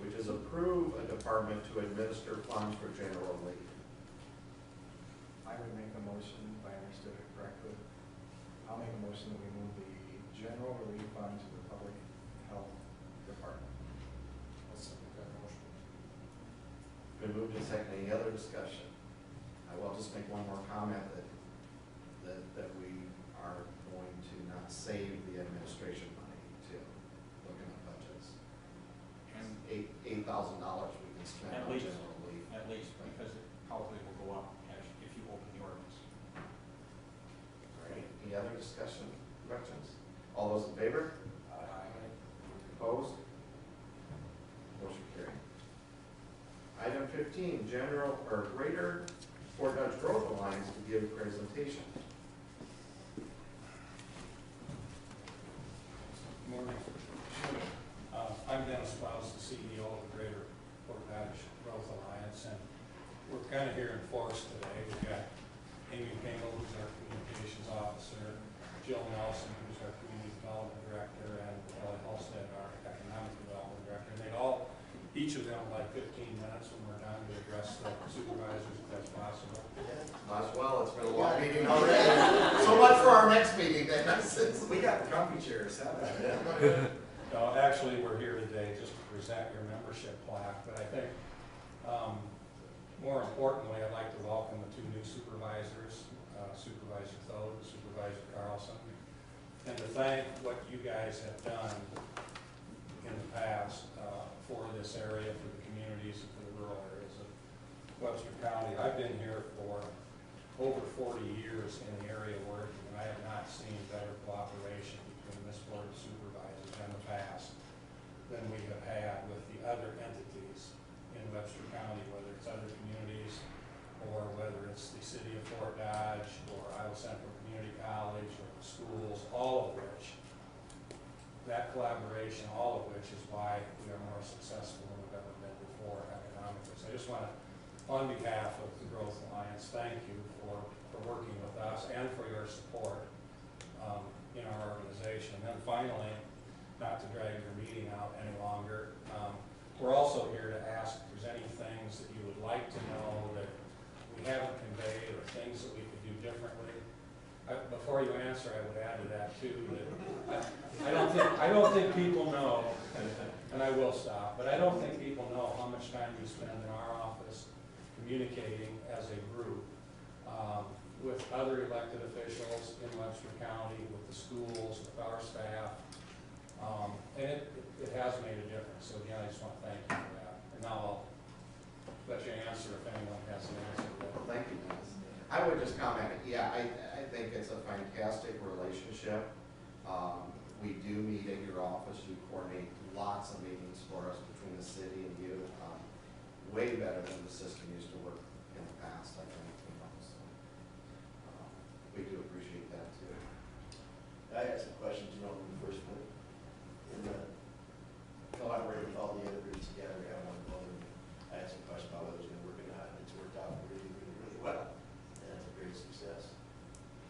which is approve a department to administer funds for general relief. I would make a motion, if I understood it correctly. I'll make a motion that we move the general relief fund to the public health department. I'll second that motion. Been moved and seconded. Any other discussion? I will just make one more comment that we are going to not save the administration money to looking at budgets. And $8,000 we can spend At on least. general relief. at least, because it probably will go up as if you open the ordinance. All right, any other discussion, questions? All those in favor? Opposed? Motion carried. Item 15, General or Greater Fort Dodge Growth Alliance to give presentation. Morning. I'm Dennis Klaus, the CEO of the Greater Fort Dodge Growth Alliance, and we're kind of here in force today. We've got Amy Pingle, who's our communications officer, Jill Nelson, who's our community development director, and Ellie Halstead, our economic development director. And they all, each of them, like 15 minutes when we're done to address the supervisors, if that's possible. Might as well, it's been a long meeting already. So much for our next meeting then. We got the comfy chairs, haven't No, actually, we're here today just to present your membership plaque, but I think, more importantly, I'd like to welcome the two new supervisors, Supervisor Thode and Supervisor Carlson, and to thank what you guys have done in the past for this area, for the communities, and for the rural areas of Webster County. I've been here for over 40 years in the area working, and I have not seen better cooperation between this board of supervisors in the past than we have had with the other entities in Webster County, whether it's other communities or whether it's the city of Fort Dodge or Iowa Central Community College or the schools, all of which, that collaboration, all of which is why we are more successful than we've ever been before economically. So I just want to, on behalf of the Growth Alliance, thank you for working with us and for your support in our organization. And then finally, not to drag your meeting out any longer, we're also here to ask if there's any things that you would like to know that we haven't conveyed or things that we could do differently. Before you answer, I would add to that too that I don't think people know, and I will stop, but I don't think people know how much time we spend in our office communicating as a group with other elected officials in Webster County, with the schools, with our staff, and it has made a difference. So again, I just want to thank you for that. And now I'll let you answer if anyone has an answer to that. Thank you, Dennis. I would just comment, yeah, I think it's a fantastic relationship. We do meet at your office. You coordinate lots of meetings for us between the city and you. Way better than the system used to work in the past, I think. So, we do appreciate that too. I had some questions, when we first went in the collaborating with all the other groups together, we had one vote, and I had some questions about whether it was going to work or not, and it's worked out really, really, really well, and it's a great success.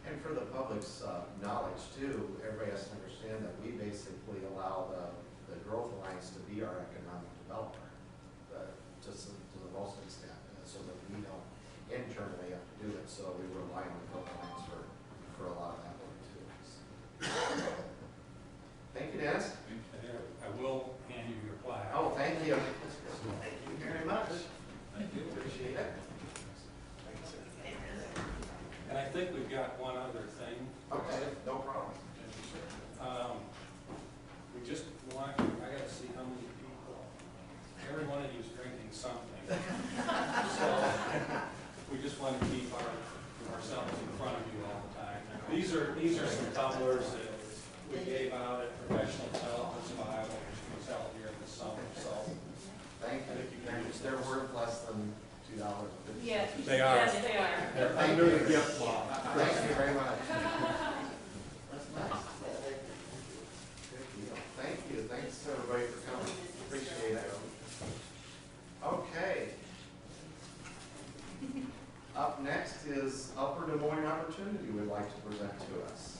And for the public's knowledge too, everybody has to understand that we basically allow the Growth Alliance to be our economic developer, to the most extent, so that we don't internally have to do it. So we rely on the Growth Alliance for a lot of that work too. Thank you, Dennis. I will hand you your plaque. Oh, thank you. Thank you very much. Thank you. Appreciate it. And I think we've got one other thing. Okay, no problem. We just want, I gotta see how many people, every one of you is drinking something. So, we just want to keep ourselves in front of you all the time. These are some tumblers that we gave out at Professional Development Survival, which was held here in the summer, so. Thank I think you you. can use They're worth less than $2.50. Yes. They are. Yes, they are. They're under the gift law. Thank you very much. That's nice. Good deal. Thank you. Thanks everybody for coming. Appreciate it. Okay. Up next is Upper Des Moines Opportunity we'd like to present to us.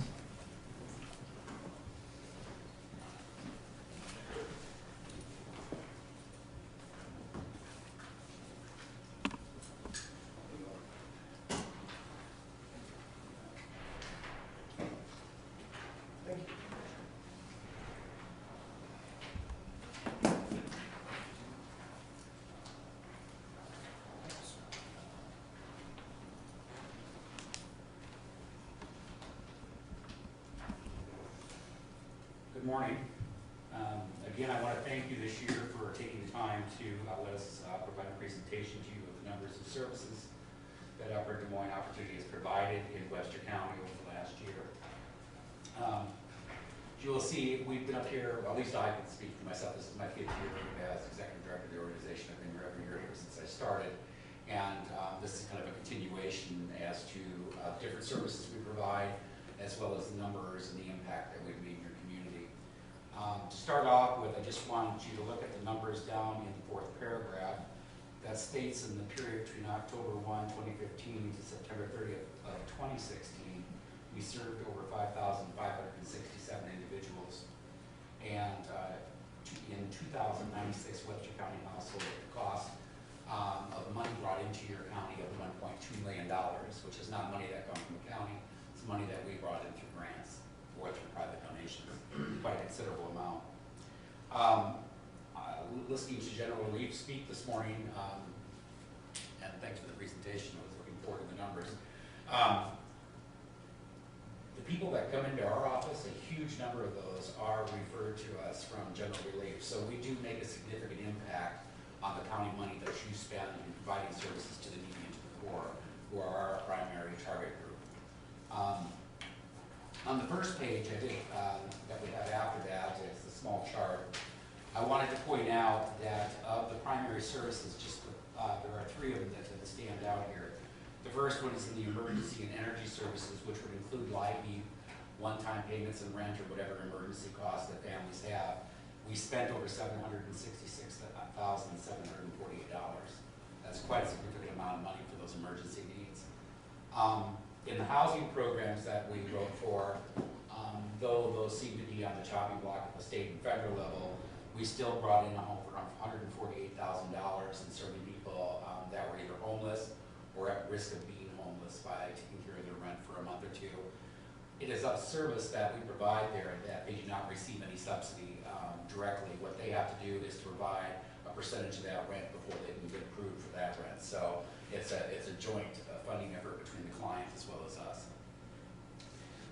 morning. Again, I want to thank you this year for taking the time to let us provide a presentation to you of the numbers of services that Upper Des Moines Opportunity has provided in Webster County over the last year. You will see, we've been up here, well, at least I can speak for myself, this is my fifth year as executive director of the organization. I've been here every year since I started. And this is kind of a continuation as to different services we provide, as well as the numbers and the impact that we've made in your community. To start off with, I just wanted you to look at the numbers down in the fourth paragraph that states in the period between October 1, 2015 to September 30th of 2016, we served over 5,567 individuals. And in 2,096 Webster County household cost of money brought into your county of $1.2 million, which is not money that comes from the county, it's money that we brought in through grants or through private donations, quite a considerable amount. Listening to General Relief speak this morning, and thanks for the presentation, I was looking forward to the numbers. The people that come into our office, a huge number of those are referred to us from General Relief. So we do make a significant impact on the county money that you spend in providing services to the needy and to the poor, who are our primary target group. On the first page, I think, that we have after that, it's a small chart. I wanted to point out that of the primary services, there are three of them that stand out here. The first one is in the emergency and energy services, which would include LIHEAP, one-time payments and rent or whatever emergency costs that families have. We spent over $766,748. That's quite a significant amount of money for those emergency needs. In the housing programs that we wrote for, though those seem to be on the chopping block at the state and federal level, we still brought in around $148,000 in serving people that were either homeless or at risk of being homeless by taking care of their rent for a month or two. It is a service that we provide there that they do not receive any subsidy directly. What they have to do is to provide a percentage of that rent before they can get approved for that rent. So it's a joint funding effort between the client as well as us.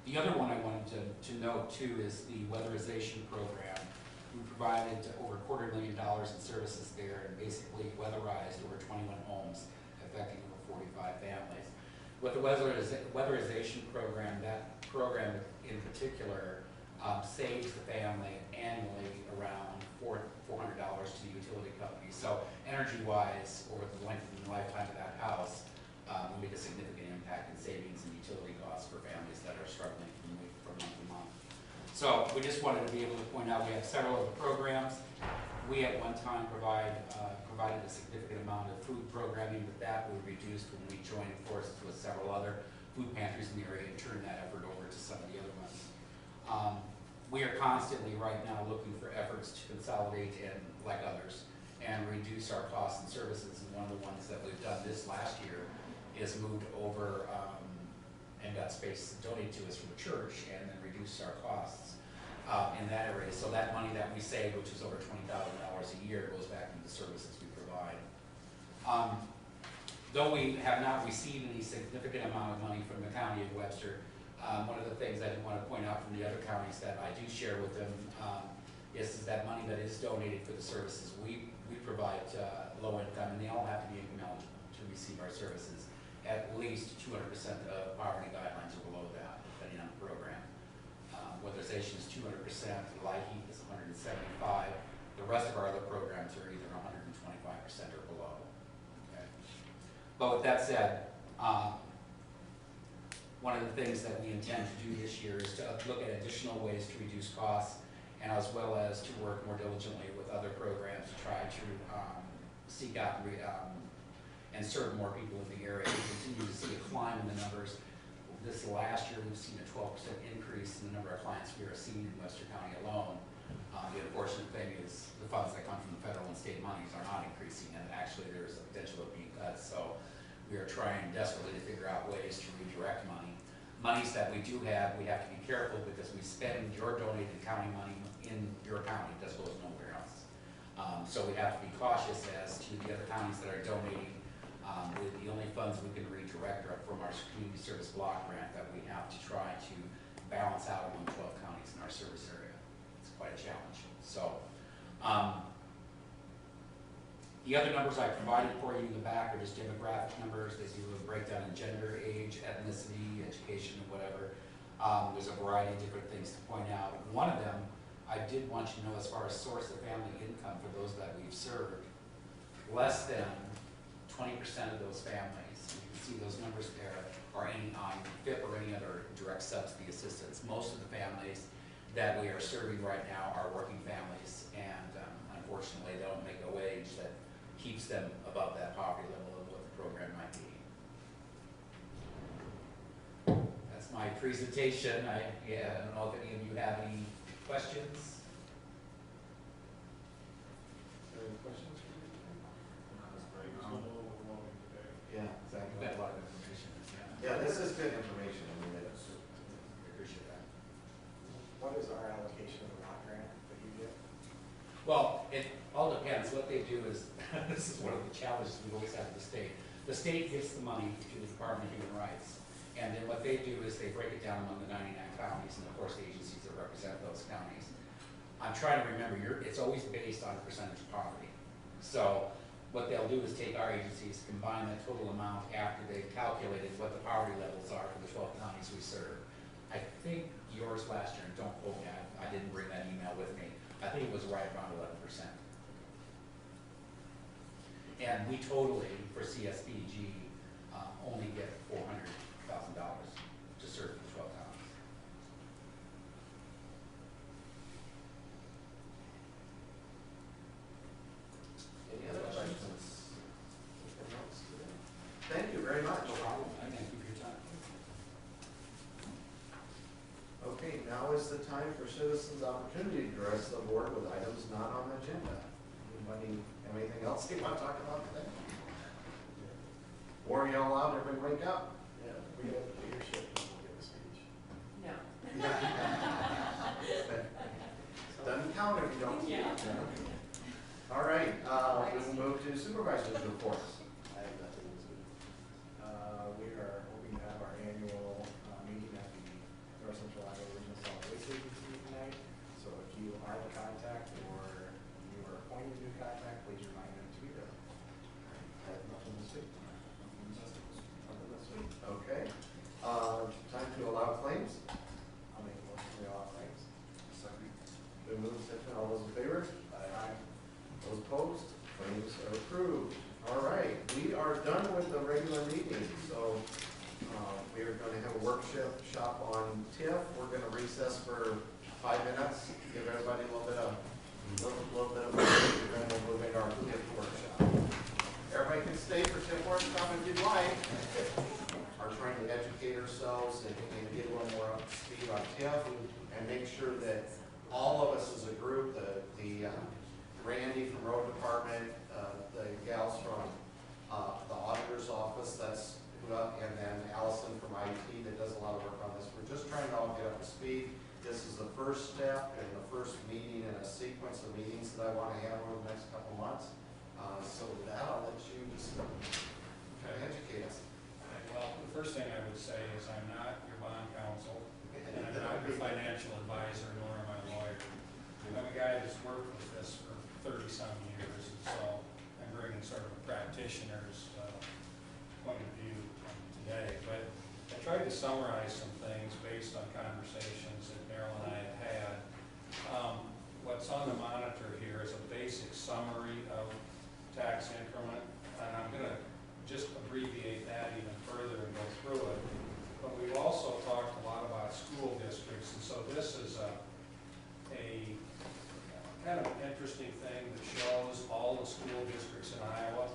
The other one I wanted to note too is the weatherization program. We provided over $250,000 in services there and basically weatherized over 21 homes, affecting over 45 families. With the weatherization program, that program in particular saves the family annually around $400 to the utility company. So energy-wise, over the length of the lifetime of that house, we make a significant impact in savings and utility costs for families that are struggling from month to month. So we just wanted to be able to point out we have several of the programs. We at one time provided a significant amount of food programming, but that we reduced when we joined forces with several other food pantries in the area and turned that effort over to some of the other ones. We are constantly right now looking for efforts to consolidate and, like others, and reduce our costs and services. And one of the ones that we've done this last year is moved over and got space donated to us from the church and then reduced our costs in that area. So that money that we save, which is over $20,000 a year, goes back into the services we provide. Though we have not received any significant amount of money from the county of Webster, one of the things I want to point out from the other counties that I do share with them is that money that is donated for the services we provide to low income, and they all have to be income eligible to receive our services. At least 200% of poverty guidelines or below that, depending on the program. Weatherization is 200%, LIHEAP is 175. The rest of our other programs are either 125% or below. Okay. But with that said, one of the things that we intend to do this year is to look at additional ways to reduce costs, and as well as to work more diligently with other programs to try to seek out and serve more people in the area. We continue to see a climb in the numbers. This last year, we've seen a 12% increase in the number of clients we are seeing in Webster County alone. The unfortunate thing is the funds that come from the federal and state monies are not increasing, and actually there's a potential of being cut. So we are trying desperately to figure out ways to redirect money. Monies that we do have, we have to be careful because we spend your donated county money in your county. It just goes nowhere else. So we have to be cautious as to the other counties that are donating. With the only funds we can redirect are from our community service block grant that we have to try to balance out among 12 counties in our service area. It's quite a challenge. So, the other numbers I provided for you in the back are just demographic numbers. They do a breakdown in gender, age, ethnicity, education, and whatever. There's a variety of different things to point out. One of them, I did want you to know as far as source of family income for those that we've served, less than 20% of those families, you can see those numbers there, are any on FIP or any other direct subsidy assistance. Most of the families that we are serving right now are working families, and unfortunately they don't make a wage that keeps them above that poverty level of what the program might be. That's my presentation. I don't know if any of you have any questions. Any questions? Yeah, We've exactly. got a lot of information. Yeah, this is good information. I mean, it's, I appreciate that. What is our allocation of the block grant that you get? Well, it all depends. What they do is, this is one of the challenges we always have with the state. The state gives the money to the Department of Human Rights. And then what they do is they break it down among the 99 counties and of course the agencies that represent those counties. I'm trying to remember, it's always based on percentage of poverty. So what they'll do is take our agencies, combine that total amount after they've calculated what the poverty levels are for the 12 counties we serve. I think yours last year, and don't quote me, I didn't bring that email with me, I think it was right around 11%. And we totally, for CSBG, only get $400,000 to serve the 12 counties. any other questions? Anything else today? Thank you very much. No problem. I thank you for your time. Okay, now is the time for citizens' opportunity to address the board with items not on the agenda. Anybody have anything else they want to talk about today? Or yell out, everybody wake up. Yeah, we have leadership, we'll give a speech. No. Doesn't count if you don't. Yeah. All right, we'll move to supervisors' reports. I have nothing this week. We are hoping to have our annual meeting at the North Central Iowa Regional Solid Waste Agency tonight. So if you are the contact or you are appointing a new contact, please remind them to be there. I have nothing this week. Nothing this week. Okay, time to allow claims. I'll make a motion to allow claims. Been moved, second, all those in favor? Aye. Those opposed? Claims are approved. All right, we are done with the regular meeting, so we are going to have a workshop on TIF. We're going to recess for 5 minutes, give everybody a little bit of a break, and then we'll move into our TIF workshop. Everybody can stay for TIF workshop if you'd like. Are trying to educate ourselves and get a little more up to speed on TIF and make sure that all of us as a group, the Randy from Road Department, the gals from the auditor's office, that's who, and then Allison from IT that does a lot of work on this. We're just trying to all get up to speed. This is the first step and the first meeting in a sequence of meetings that I want to have over the next couple months. So with that, I'll let you just educate us. Well, the first thing I would say is I'm not your bond counsel, and I'm not your financial advisor, nor am I a lawyer. I'm a guy that's worked with this for 30-some years, and so I'm bringing sort of a practitioner's point of view today. But I tried to summarize some things based on conversations that Meryl and I have had. What's on the monitor here is a basic summary of tax increment, and I'm going to just abbreviate that even further and go through it. But we've also talked a lot about school districts, and so this is a kind of an interesting thing that shows all the school districts in Iowa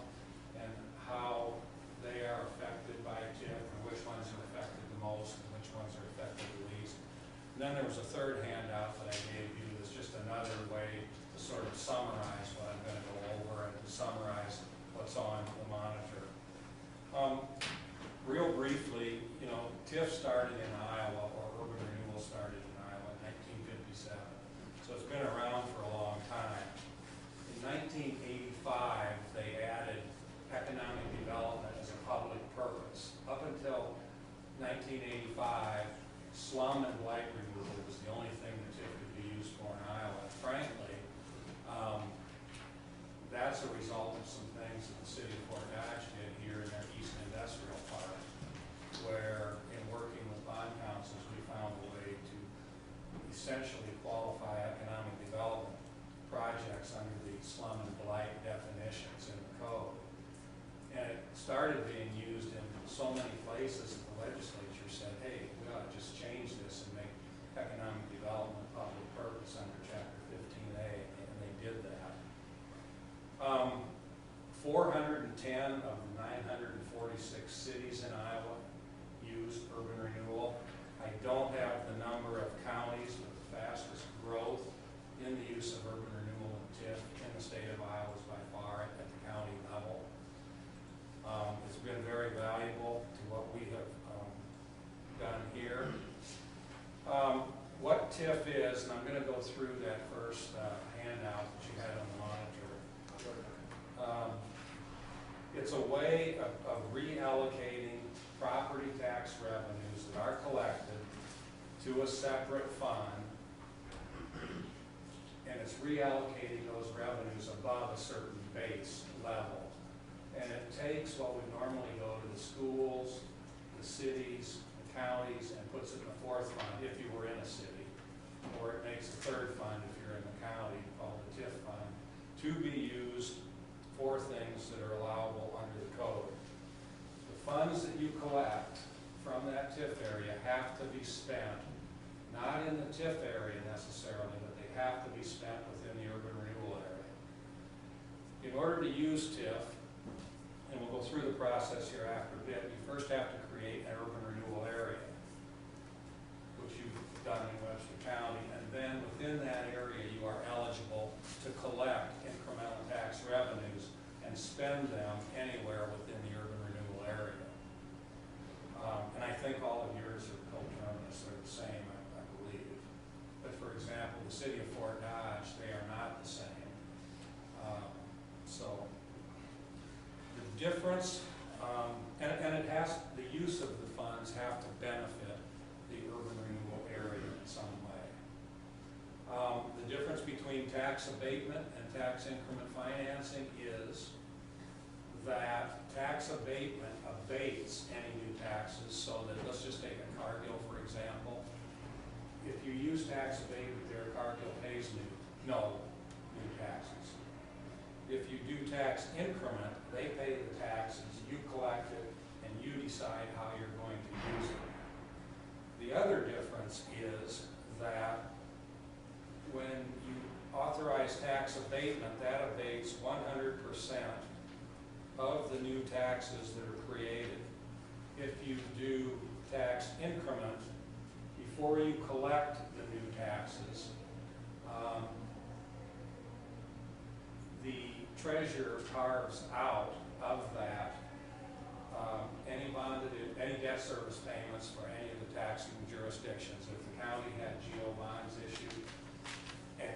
and how they are affected by TIF and which ones are affected the most and which ones are affected the least. And then there was a third handout that I gave you that's just another way to sort of summarize what I'm going to go over and to summarize what's on the monitor. Real briefly, you know, TIF started in Iowa, or urban renewal started in Iowa in 1957. So it's been around for a long time. In 1985, they added economic development as a public purpose. Up until 1985, slum and blight removal was the only thing that TIF could be used for in Iowa. that's a result of some things that the city of Fort Dodge did here in their East Industrial Park, where in working with bond councils, we found a way to essentially qualify economic development projects under the slum and blight definitions in the code. And it started being used in so many places that the legislature said, hey, we ought to just change this and make economic development public purpose under Chapter 15A, and they did that. 410 of the 946 cities in Iowa used urban renewal. I don't have the number of counties, but the fastest growth in the use of urban renewal and TIF in the state of Iowa is by far at the county level. It's been very valuable to what we have done here. What TIF is, and I'm going to go through that first handout that you had on the monitor. It's a way of reallocating property tax revenues that are collected to a separate fund, and it's reallocating those revenues above a certain base level. And it takes what would normally go to the schools, the cities, the counties, and puts it in a fourth fund if you were in a city, or it makes a third fund if you're in the county called the TIF fund, to be used for things that are allowable under the code. The funds that you collect from that TIF area have to be spent, not in the TIF area necessarily, but they have to be spent within the urban renewal area. In order to use TIF, and we'll go through the process here after a bit, you first have to create an urban renewal area, which you've done in Webster County, and then within that area you are eligible to collect incremental tax revenues and spend them anywhere within the urban renewal area. And I think all of yours are coterminous, they're the same, I believe. But for example, the city of Fort Dodge, they are not the same. So the difference, and it has, the use of the funds have to benefit the urban renewal area in some way. The difference between tax abatement and tax increment financing is that tax abatement abates any new taxes, so that, let's just take a Cargill for example. If you use tax abatement there, Cargill pays no new taxes. If you do tax increment, they pay the taxes, you collect it, and you decide how you're going to use it. The other difference is that when you authorize tax abatement, that abates 100% of the new taxes that are created. If you do tax increment, before you collect the new taxes, the treasurer carves out of that any debt service payments for any of the taxing jurisdictions. If the county had GO bonds issued and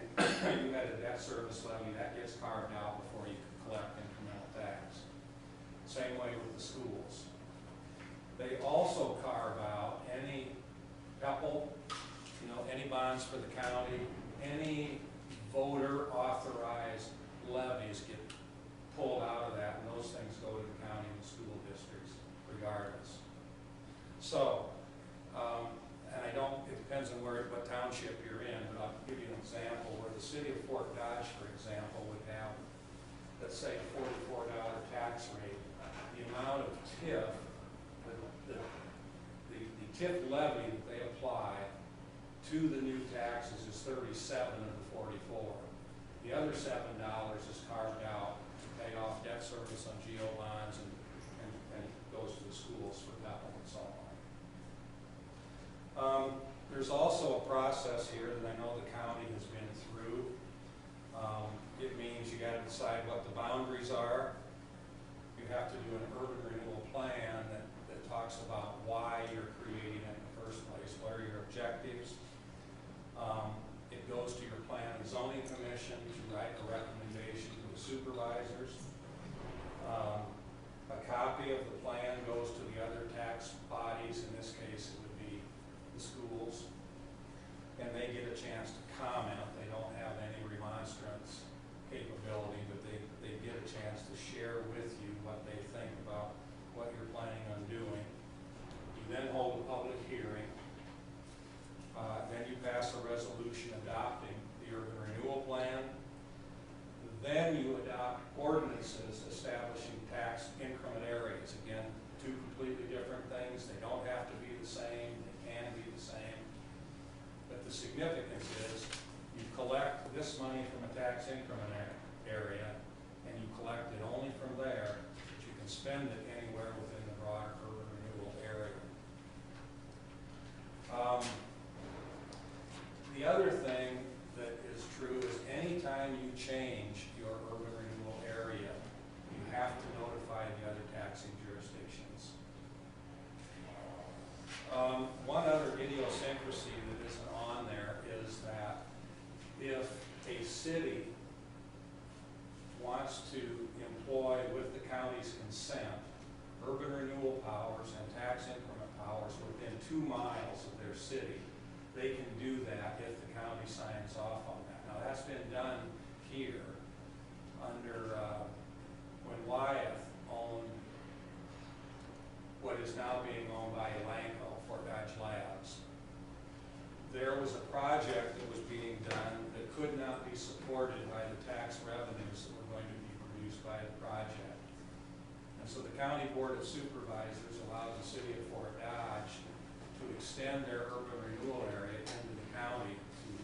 you had a debt service levy, that gets carved out before you can collect incremental tax. Same way with the schools. They also carve out any couple, any bonds for the county, any voter authorized levies get pulled out of that, and those things go to the county and the school districts regardless. So, and it depends on what township you're in, but I'll give you an example where the city of Fort Dodge, for example, would have, let's say, a $44 tax rate. The amount of TIF, the TIF levy that they apply to the new taxes is 37 of the 44. The other $7 is carved out to pay off debt service on GO bonds and goes to the schools for Pell and so on. There's also a process here that I know the county has been through. It means you got to decide what the boundaries are. You have to do an urban renewal plan that talks about why you're creating it in the first place. What are your objectives? It goes to your plan and zoning commission to write a recommendation to the supervisors. A copy of the plan goes to the other tax bodies. In this case, it would be the schools. And they get a chance to comment. They don't have any remonstrance capability, but they get share with you what they think about what you're planning on doing. You then hold a public hearing. Then you pass a resolution adopting the urban renewal plan. Then you adopt ordinances establishing tax increment areas. Again, two completely different things. They don't have to be the same. They can be the same. But the significance is you collect this money from a tax increment area, and you collect it only from there, but you can spend it anywhere within the broader urban renewal area. The other thing that is true is anytime you change your urban renewal area, you have to notify the other taxing jurisdictions. One other idiosyncrasy that isn't on there is that if a city wants to employ, with the county's consent, urban renewal powers and tax increment powers within 2 miles of their city, they can do that if the county signs off on that. Now, that's been done here under, when Wyeth owned what is now being owned by Elanco, Fort Dodge Labs. There was a project that was being done that could not be supported by the tax revenues that were going to be produced by the project. And so the County Board of Supervisors allowed the city of Fort Dodge to extend their urban renewal area into the county to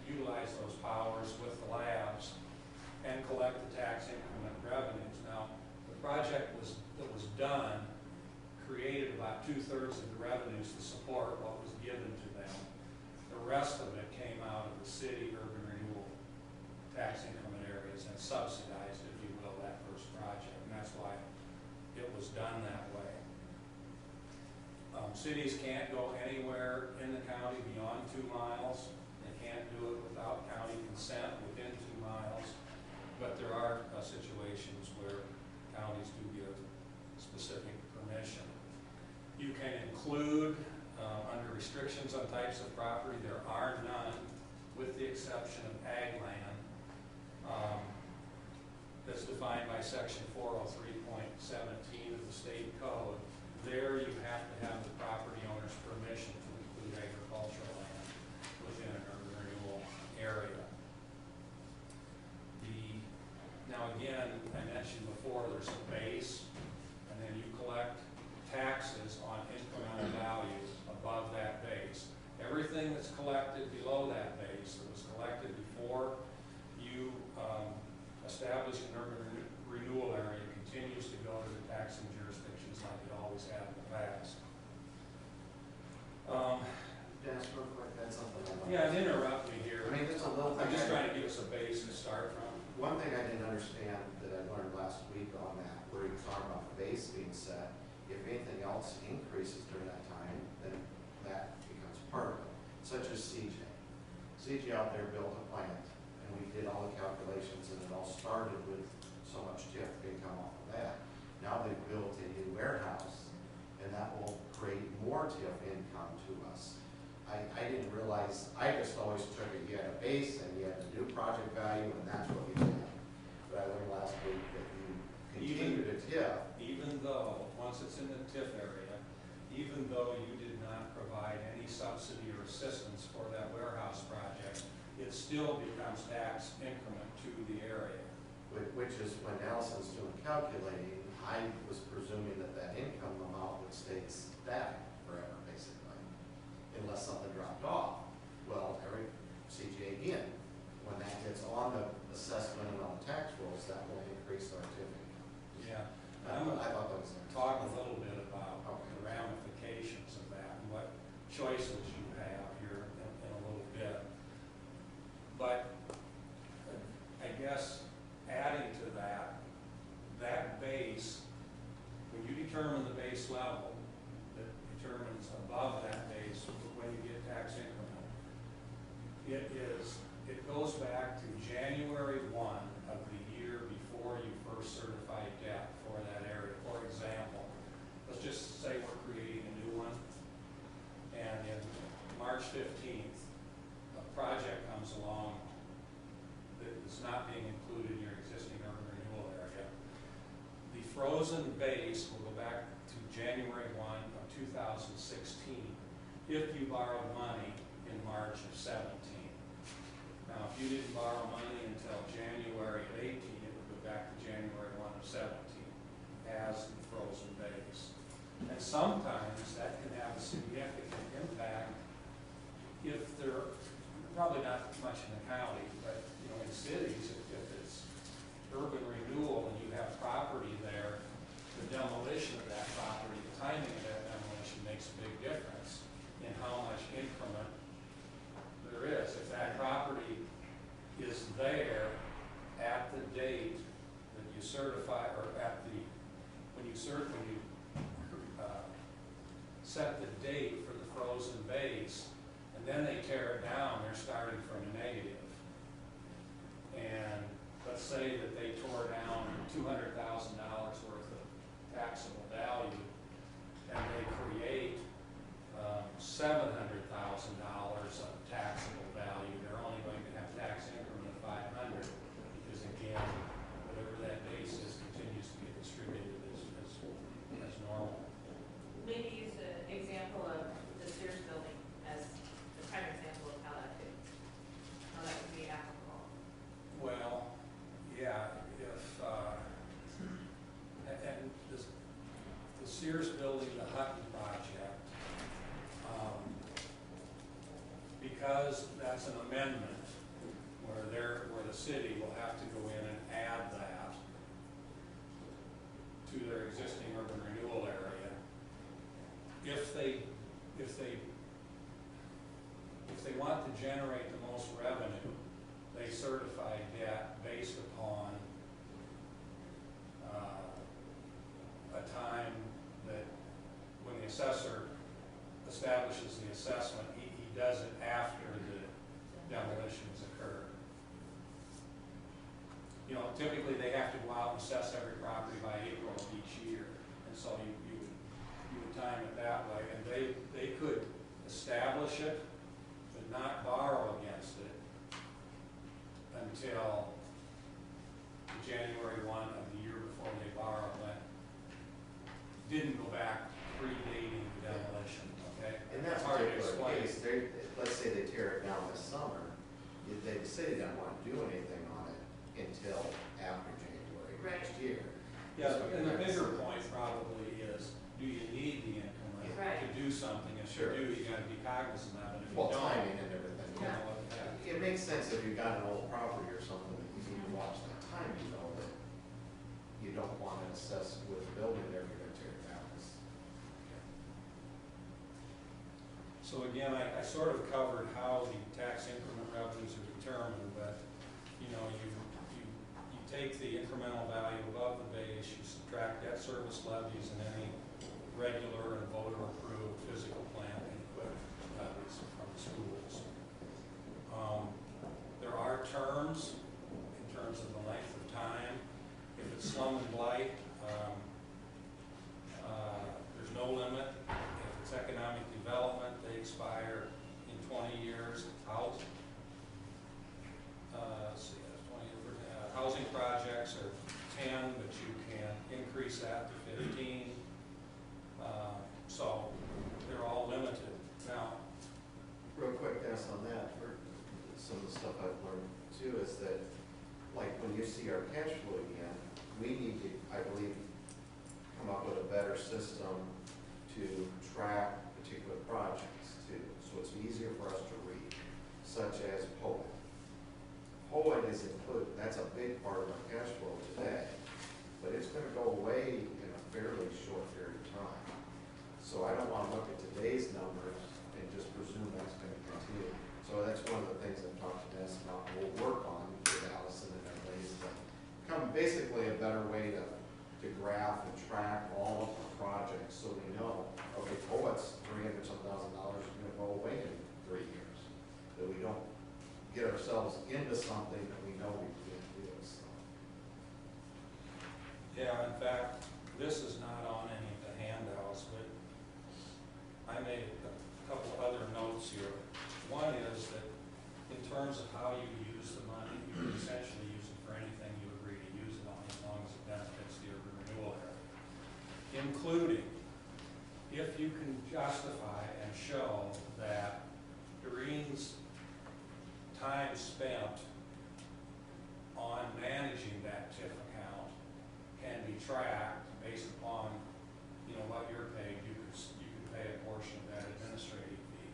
utilize those powers with the labs and collect the tax increment revenues. Now, the project that was done created about 2/3 of the revenues to support what was given to them. The rest of it came out of the city urban renewal tax increment areas and subsidized, if you will, that first project. And that's why it was done that way. Cities can't go anywhere in the county beyond 2 miles. They can't do it without county consent within 2 miles. But there are situations where counties do give specific permission. You can include, under restrictions on types of property, there are none, with the exception of ag land, that's defined by section 403.17 of the state code. There you have to have the property owner's permission to include agricultural land within an urban renewal area. Now again, I mentioned before, there's a base, and then you collect taxes on incremental values above that base. Everything that's collected below that base, that was collected before you establish an urban renewal area, continues to go to the taxing jurisdictions like it always had in the past. Dennis, real quick, that's something I want. Yeah, and interrupt me here. I mean, it's a little thing. I'm just trying to give us a base to start from. One thing I didn't understand that I learned last week on that, where you were talking about the base being set, if anything else increases during that time, then that becomes part of it, such as CJ. CJ out there built a plant, and we did all the calculations, and it all started with so much TIF income off of that. Now they've built a new warehouse, and that will create more TIF income to us. I didn't realize, I just always took it, you had a base and you had a new project value, and that's what you did. But I learned last week that you continue to TIF. Even though, once it's in the TIF area, even though you did not provide any subsidy or assistance for that warehouse project, it still becomes tax increment to the area. Which is when Allison's doing calculating, I was presuming that that income amount would stay static forever, basically, unless something dropped off. Well, every CJ again, when that gets on the assessment and on the tax rolls, that will increase our TIF income. Yeah. I thought that was Talk a little bit about the ramifications of that and what choices you have here in a little bit. But I guess adding to that, that base, when you determine the base level, that determines above that base when you get tax increment, it goes back to January 1 of the year before you first certify debt for that area. For example, let's just say we're creating a new one, and in frozen base will go back to January 1 of 2016 if you borrowed money in March of 17. Now, if you didn't borrow money until January of 18, it would go back to January 1 of 17 as the frozen base. And sometimes that can have a significant impact if there, probably not much in the county, but in cities, if it's urban renewal and you have property there, the demolition of that property, the timing of that demolition makes a big difference in how much increment there is. If that property is there at the date that you certify, or at the, when you set the date for the frozen base, and then they tear it down, they're starting from a negative. And let's say that they tore down $200,000 worth of taxable value, and they create $700,000 of taxable value. They're only going to have tax increment of $500 because, again, whatever that base is continues to get distributed as normal. Maybe use an example of the Sears building as the prime example of how that would be applicable. Well, yeah, if, and the Sears building, the Hutton project, because that's an amendment where the city will have to go in and add that to their existing urban renewal area. If they want to generate the most revenue, they certify debt based upon a time that when the assessor establishes the assessment, he does it after the demolitions occur. Typically they have to go out and assess every property by April of each year, and so you would time it that way, and they could establish it but not borrow against it until January 1 of the year before they borrowed, but didn't go back predating the demolition, okay? In that Hard to particular explain. case, let's say they tear it down this summer, they say they don't want to do anything on it until after January next year. Yeah, and the bigger point probably is, do you need the increment Right. to do something? If Sure. you do, you gotta be cognizant of it. If you Well, don't, timing and everything. you know, It makes sense if you've got an old property or something that you need to watch that timing, though, that you don't want to assess with the building there, you're going to tear it down. So again, I sort of covered how the tax increment revenues are determined, but you take the incremental value above the base, you subtract debt service levies and any regular and voter-approved physical plant and equipment levies from the schools. There are terms in terms of the length of time. If it's slum and blight, there's no limit. If it's economic development, they expire in 20 years. Housing projects are 10, but you can increase that to 15. So they're all limited. Now, Real quick, Dennis, on that, for some of the stuff I've learned too, is that, like, when you see our cash flow again, we need to, I believe, come up with a better system to track particular projects too, so it's easier for us to read, such as POET. POET is included, that's a big part of our cash flow today, but it's going to go away in a fairly short period of time. So I don't want to look at today's numbers and just presume that's going to continue. So that's one of the things I've talked to Dennis about, we'll work on with Allison and everybody, is to come basically a better way to graph and track all of the projects, so we know, okay, POET's $300,000 is going to go away in 3 years. That we don't get ourselves into something that we know we can't do. So. yeah, in fact, this is not on any of the handouts, but I made a couple other notes here. One is that in terms of how you use the money, you can essentially use it for anything you agree to use it on, as long as it benefits the urban renewal area. including if you can justify and show that Doreen's time spent on managing that TIF account can be tracked based upon, what you're paid, you can pay a portion of that administrative fee.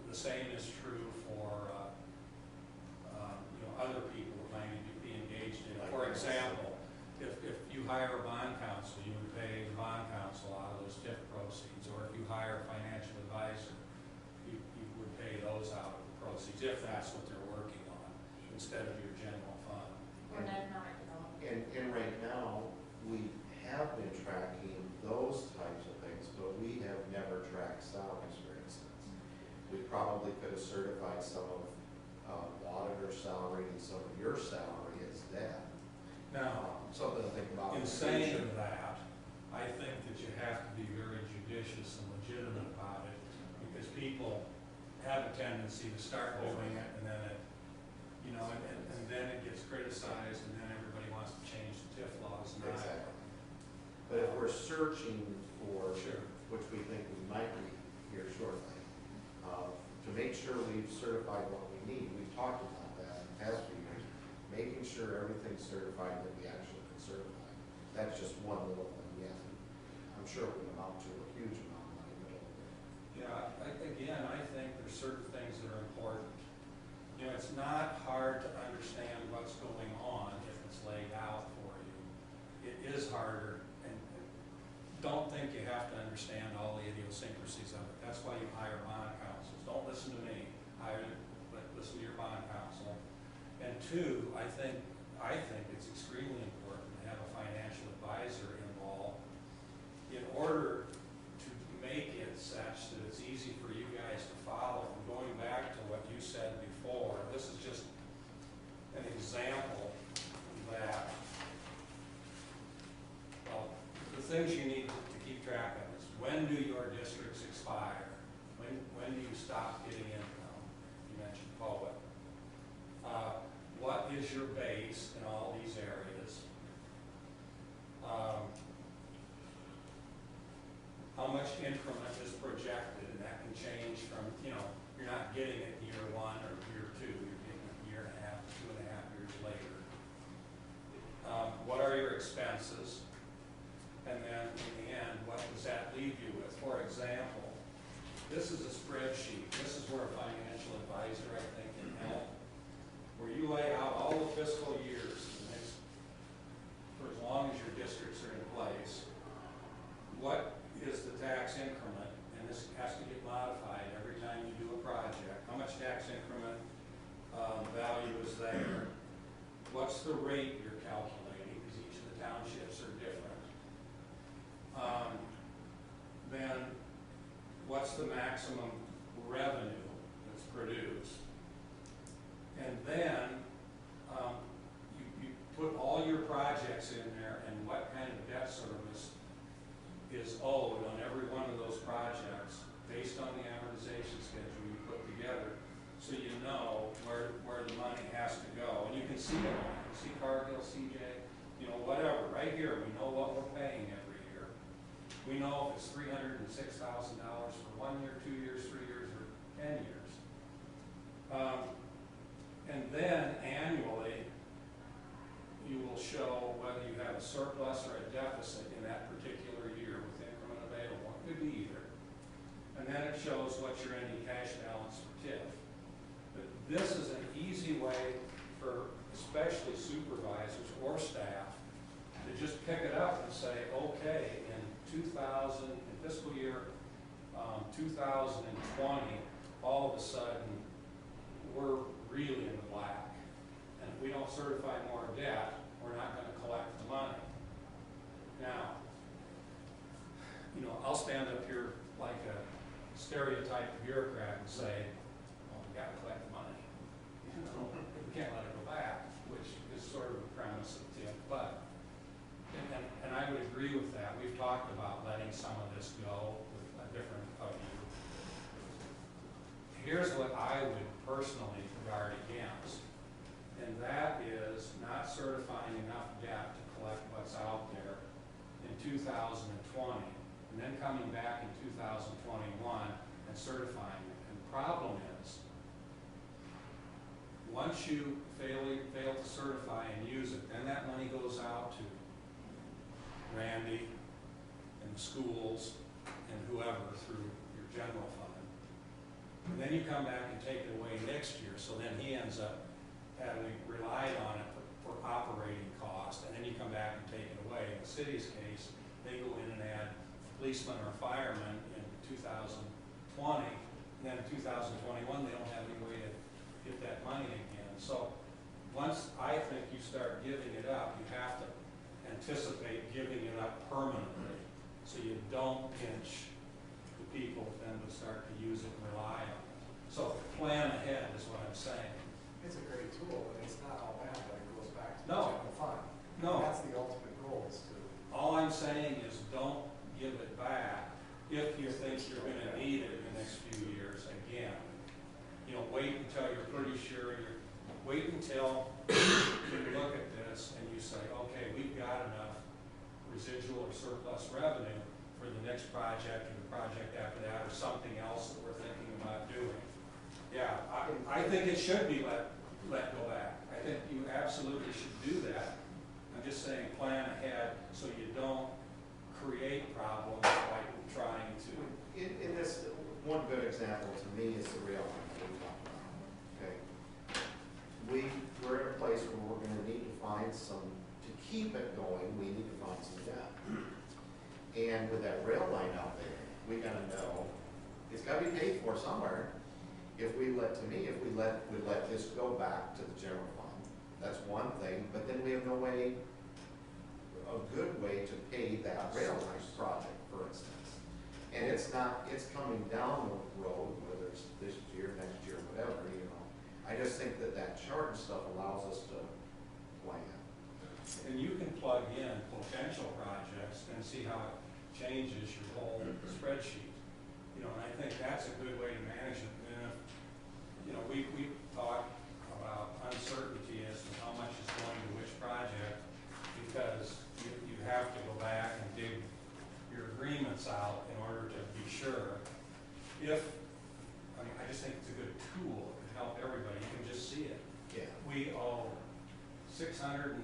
The same is true for, other people that might be engaged in it. For example, if you hire a bond counsel, you would pay the bond counsel out of those TIF proceeds, or if you hire a financial advisor, you would pay those out of the proceeds, if that's what they're working on, instead of your general fund. Or not at all. And right now, we have been tracking those types of things, but we have never tracked salaries, for instance. We probably could have certified some of auditor's salary and some of your salary as that. Now, Something to think about. in saying that, I think that you have to be very judicious and legitimate about it, because people have a tendency to start doing it, and then it, and then it gets criticized, and then everybody wants to change the TIF laws. And Exactly. But if we're searching for, Sure. which we think we might be here shortly, to make sure we've certified what we need, we've talked about that in the past few years, making sure everything's certified that we actually can certify. That's just one little thing, yeah. I'm sure it would amount to a huge amount of money, but Again, I think there's certain things that are important. It's not hard to understand what's going on if it's laid out for you. It is harder, and don't think you have to understand all the idiosyncrasies of it. That's why you hire bond counsels. Don't listen to me. Listen to your bond counsel. And two, I think it's extremely important to have a financial advisor involved in order to make it such that it's easy for you guys to follow. And going back to what you said before, this is just an example that, well, the things you need to keep track of is, when do your districts expire? When do you stop getting income? You mentioned POET. What is your base in all these areas? How much increment is projected, and that can change from, you're not getting it year one or year two, you're getting it a year and a half, 2.5 years later. What are your expenses? And then in the end, what does that leave you with? For example, this is a spreadsheet. This is where a financial advisor, I think, can help, where you lay out all the fiscal years for as long as your districts are in place. What is the tax increment? And this has to get modified every time you do a project. How much tax increment value is there? What's the rate you're calculating? Because each of the townships are different. Then what's the maximum revenue that's produced? And then you put all your projects in there and what kind of debt service is owed on every one of those projects based on the amortization schedule you put together, so you know where the money has to go. And you can see it all. You can see Cargill, CJ, whatever. Right here, we know what we're paying every year. We know if it's $306,000 for 1 year, 2 years, 3 years, or 10 years. And then annually, you will show whether you have a surplus or a deficit in that particular year with increment available. It could be either. And then it shows what your ending cash balance for TIF. But this is an easy way for especially supervisors or staff to just pick it up and say, okay, in fiscal year 2020, all of a sudden, we're really in the black. And if we don't certify more debt, we're not going to collect the money. Now, I'll stand up here like a stereotyped bureaucrat and say, well, we got to collect the money. We can't let it go back, which is sort of the premise of TIF. But, and I would agree with that. We've talked about letting some of this go with a different view. Here's what I would personally guard against, and that is not certifying enough debt to collect what's out there in 2020, and then coming back in 2021 and certifying it. And the problem is, once you fail to certify and use it, then that money goes out to Randy and the schools and whoever through your general fund. And then you come back and take it away next year, so then he ends up having relied on it for operating cost, and then you come back and take it away. In the city's case, they go in and add policemen or firemen in 2020, and then in 2021, they don't have any way to get that money again. So once I think you start giving it up, you have to anticipate giving it up permanently, so you don't pinch the people then to start to use it and rely on it. So plan ahead is what I'm saying. It's a great tool, and it's not all bad, but it goes back to the No. general fund. No. That's the ultimate goal, is to. All I'm saying is don't give it back if you think you're going to need it in the next few years again. You know, wait until you're pretty sure wait until you look at this and you say, okay, we've got enough residual or surplus revenue for the next project or the project after that or something else that we're thinking about doing. Yeah, I think it should be let go back. I think you absolutely should do that. I'm just saying plan ahead so you don't create problems by trying to. In this, one good example to me is the rail line that we talked about, okay? We're in a place where we're gonna need to find some, to keep it going, we need to find some debt. And with that rail line out there, we gotta know, it's gotta be paid for somewhere. If we let this go back to the general fund, that's one thing, but then we have no way, a good way to pay that rail line project, for instance. And it's coming down the road, whether it's this year, next year, whatever, you know. I just think that chart and stuff allows us to plan. And you can plug in potential projects and see how it changes your whole spreadsheet. You know, and I think that's a good way to manage it. And if, you know, we talk about uncertainty as to how much is going to which project because you have to go back and dig your agreements out in order to be sure. I just think it's a good tool to help everybody. You can just see it. Yeah. We owe $612,000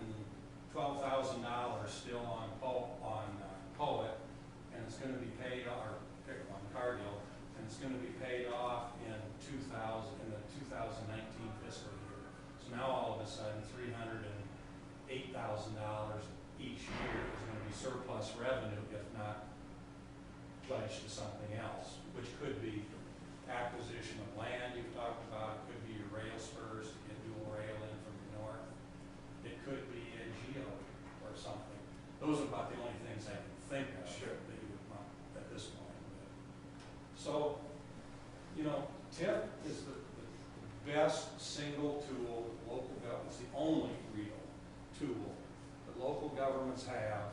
still on Poet, and it's going to be paid, or on Cargill, and it's going to be paid off in the 2019 fiscal year. So now all of a sudden, $308,000 each year is going to be surplus revenue, if not pledged to something else, which could be acquisition of land you've talked about. It could be your rail spurs to get dual rail in from the north. It could be a geo or something. Those are about the only things I can think of that you would want at this point. So, you know, TIP is the best single tool that local governments, the only real tool that local governments have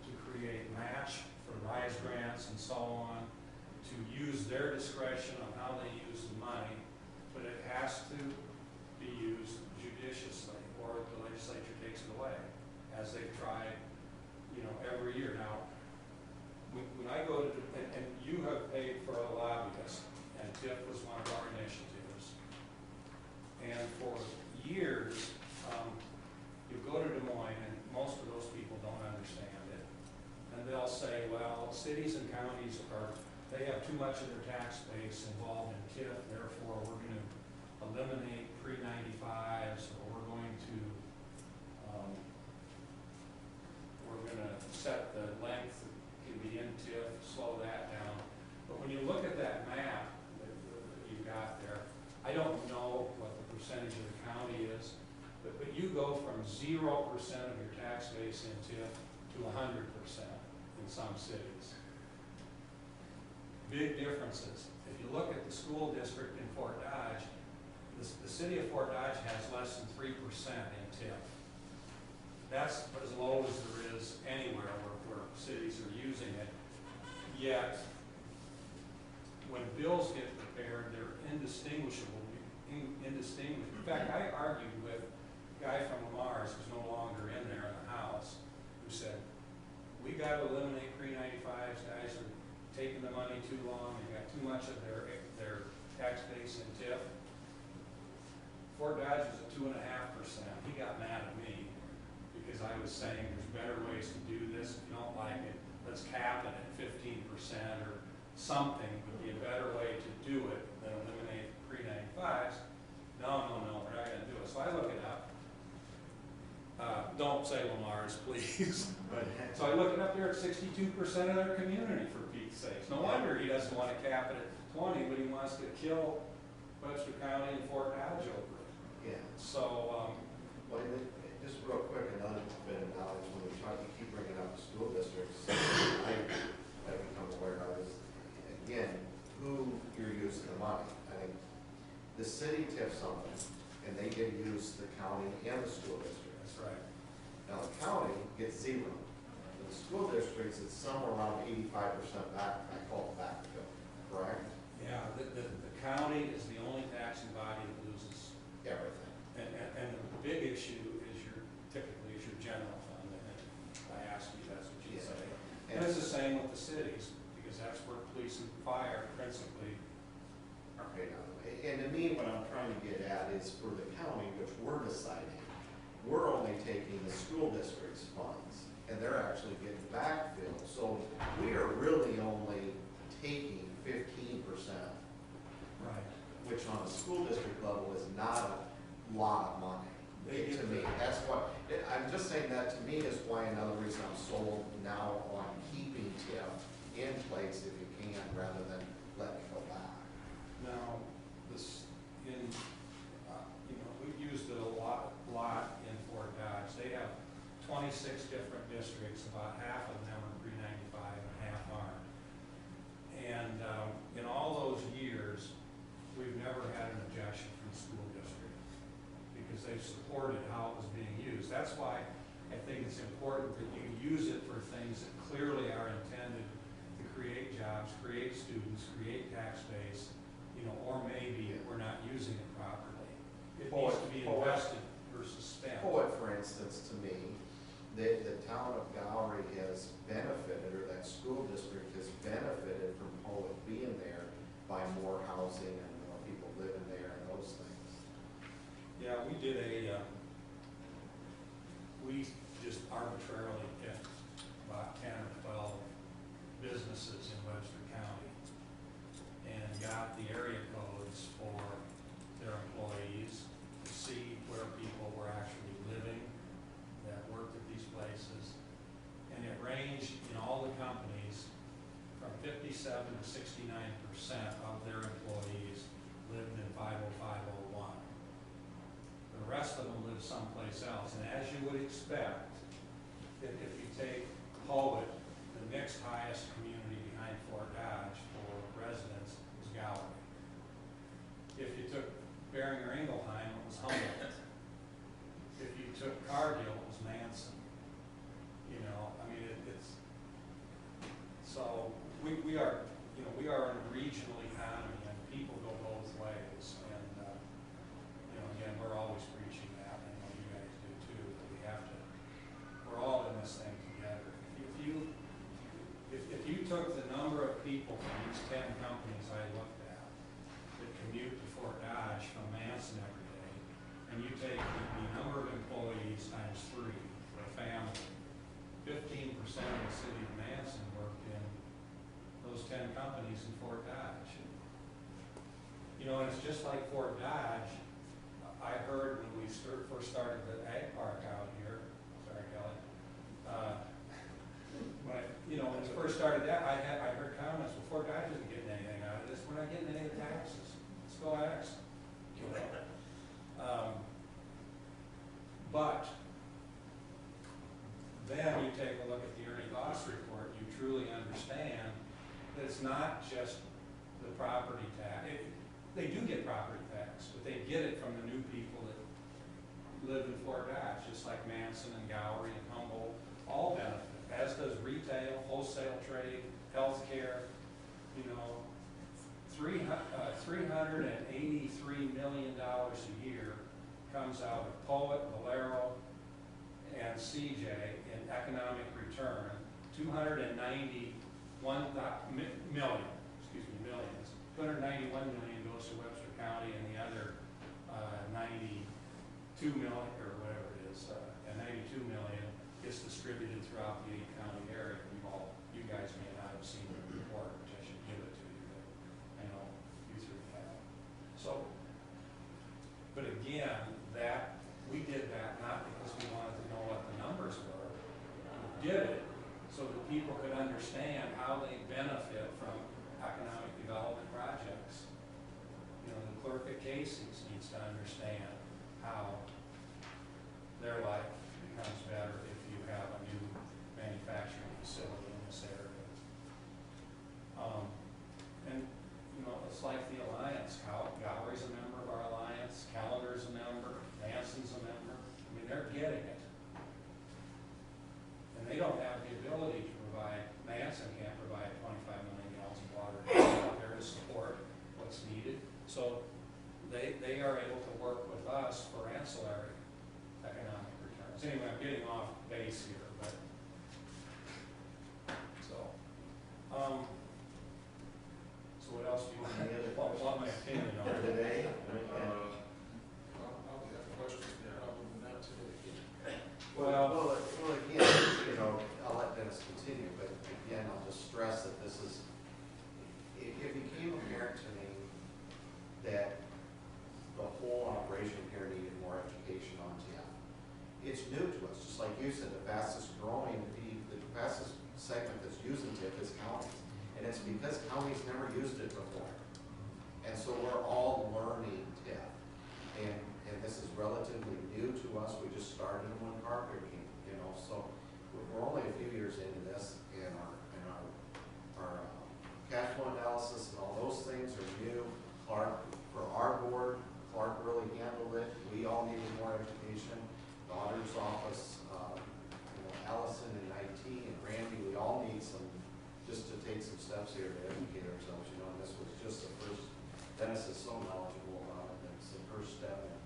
to create match for RISE grants and so on, to use their discretion on how they use the money, but it has to be used judiciously or the legislature takes it away, as they've tried, you know, every year. Now, when I go to, and you have paid for a lobbyist, and TIP was one of our initiatives, and for years, you go to Des Moines, and most of those people don't understand it, and they'll say, well, cities and counties they have too much of their tax base involved in TIF, therefore we're going to eliminate pre-95s, or we're going to set the length that can be in TIF, slow that down. But when you look at that map that you've got there, I don't know what the percentage of the county is, but you go from 0% of your tax base in TIF to 100% in some cities. Big differences. If you look at the school district in Fort Dodge, the city of Fort Dodge has less than 3% in TIF. That's as low as there is anywhere where cities are using it. Yet, when bills get prepared, they're indistinguishable. In fact, I argued with a guy from Lamar's who's no longer in there in the House, who said, we gotta eliminate pre-95s, guys are taking the money too long, they got too much of their tax base in TIF. Fort Dodge was at 2.5%, he got mad at me, because I was saying there's better ways to do this, if you don't like it, let's cap it at 15% or something would be a better way to do it than eliminate pre-95s. No, we're not gonna do it. So I look it up. Don't say Lamar's, please. But, so I look it up, they're at 62% of their community, for Pete's sakes. No wonder he doesn't want to cap it at 20, but he wants to kill Webster County and Fort Dodge over it. Yeah. So, Well, just real quick, another bit of knowledge, when we talk, you keep bringing up the school districts, I have become aware of is, again, who you're using the money. I think the city tips something, and they get used the county and the school district. that's right. Now, the county gets zero. The school districts, it's somewhere around 85% back, I call it backfill, correct? Yeah, the county is the only taxing body that loses. Everything. And the big issue is typically your general fund, and I asked you, that's what you Yeah. say. And it's the same with the cities, because that's where police and fire principally are paid out. And to me, what I'm trying to get at is for the county, which we're deciding, we're only taking the school district's funds, and they're actually getting backfilled. So we are really only taking 15%, Right. which on the school district level is not a lot of money. To me, that's what, I'm just saying that to me is why another reason I'm sold now on keeping TIF in place if you can, rather than letting it go back. Now, this, we've used it a lot in Fort Dodge. They have 26 different districts, about half of them are pre-95 and half aren't. And in all those years, we've never had an objection from the school district, because they've supported how it was being used. That's why I think it's important that you use it for things that clearly are intended to create jobs, create students, create tax base, or maybe we're not using it properly. It needs to be invested versus spent. Poet, for instance, to me, the town of Gallery has benefited, or that school district has benefited from Poet being there by more housing and more people living there and those things. Yeah, we did we just arbitrarily picked about 10 or 12 businesses in Webster County and got the area codes for their employees to see where people were actually living that worked at these places. And it ranged in all the companies from 57 to 69% of their employees lived in 50501. The rest of them live someplace else. And as you would expect, if you take Poet, the next highest community behind Fort Dodge for residents was Gallery. If you took Bering or Ingelheim, it was Humboldt. If you took Cargill, it was Manson. So we are in a regional economy, and people go both ways. And again, we're always preaching that. I know you guys do too. That we're all in this thing together. If you took the number of people from these 10 companies I looked at that commute to Fort Dodge from Manson every day, and you take the number of employees times 3 for a family, 15% of the city of Manson worked in those 10 companies in Fort Dodge. And it's just like Fort Dodge. I heard when we first started the ag park out here, sorry, Kelly, when we first started that, I heard comments, well, Fort Dodge isn't getting anything out of this. We're not getting any of the taxes. Let's go ask. But then you take a look at the Ernie Goss report, you truly understand that it's not just the property tax. They do get property tax, but they get it from the new people that live in Fort Dodge, just like Manson and Gallery and Humboldt, all benefit, as does retail, wholesale trade, healthcare. $383 million a year comes out of Poet, Valero, and CJ in economic return millions. 291 million goes to Webster County, and the other 92 million, or whatever it is, and 92 million is distributed throughout the 8-county area. You guys may not have seen the report, which I should give it to you, but I know you three have. So, but again, we did that not because we wanted to know what the numbers were. We did it so that people could understand how they benefit from economic development projects. You know, the clerk at Casey's needs to understand how their life becomes better if you have a new manufacturing facility in this area. And, you know, it's like the Alliance. Gallery's a member of our Alliance, Calendar's a member, Manson's a member. I mean, they're getting it. And they don't have the ability to provide, Manson can't provide 25 million gallons of water out there to support what's needed. So they are able to work with us for ancillary economic returns. Anyway, I'm getting off base here, but so what else do you Any other want my opinion on today? I'll have questions, probably not today. Well, again, you know, I'll let Dennis continue, but again, I'll just stress that this is, it became apparent to me that the whole operation here needed more education on TIF. It's new to us, just like you said, the fastest growing, the fastest segment that's using TIF is counties. And it's because counties never used it before. And so we're all learning TIF. And this is relatively new to us. We just started when Carpenter came, you know, so we're only a few years into this, and our cash flow analysis and all those things are new. For our board, Clark really handled it. We all needed more education. The auditor's office, you know, Allison and IT and Randy, we all need some, just to take some steps here to educate ourselves, you know, and this was just the first. Dennis is so knowledgeable about it, and it's the first step in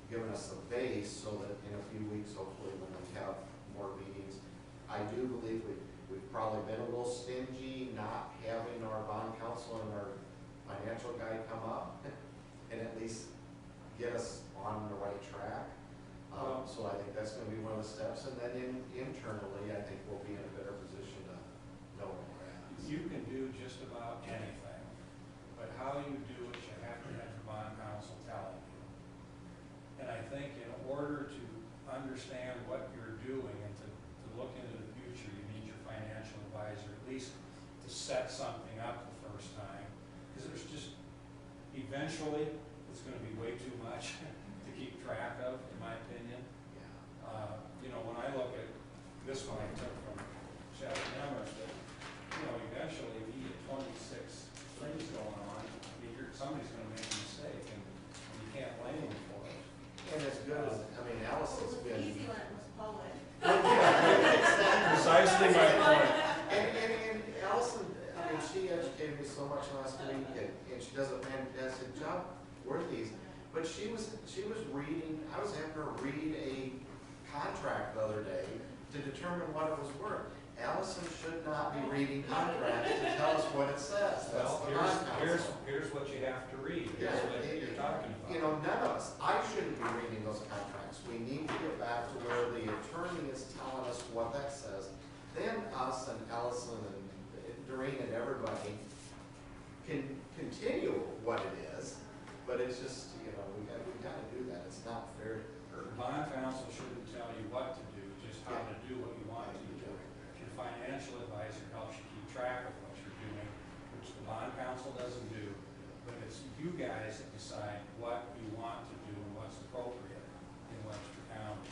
giving us the base so that in a few weeks, hopefully, when we have more meetings, I do believe we've probably been a little stingy not having our bond counsel and our financial guy come up and at least get us on the right track. So I think that's going to be one of the steps, and then internally, I think we'll be in a better position to know where we're at. You can do just about anything, but how you do it, you have to have your bond counsel telling you. And I think in order to understand what you're doing and to look into the future, you need your financial advisor at least to set something up the first time. Because there's just, eventually, it's going to be way too much to keep track of, in my opinion. You know, when I look at this one I took from Chef Amherst, that, you know, eventually if you get 26 things going on, I mean, somebody's going to make a mistake, and you can't blame them for it. And as good as, I mean, Allison's The been. easy one was Poland. Precisely my point. And Allison, I mean, she educated me so much last week, and she does a fantastic job with these. But she was reading, I was having her read a contract the other day to determine what it was worth. Allison should not be reading contracts to tell us what it says. That's Well, the bond counsel. here's what you have to read. Here's what you're talking about. You know, none of us, I shouldn't be reading those contracts. We need to get back to where the attorney is telling us what that says. Then us and Allison and Doreen and everybody can continue what it is, but it's just, you know, we got to do that. It's not fair. Bond counsel shouldn't tell you what to do, just how to do what you want to do. Your financial advisor helps you keep track of what you're doing, which the bond counsel doesn't do. But it's you guys that decide what you want to do and what's appropriate in Webster County.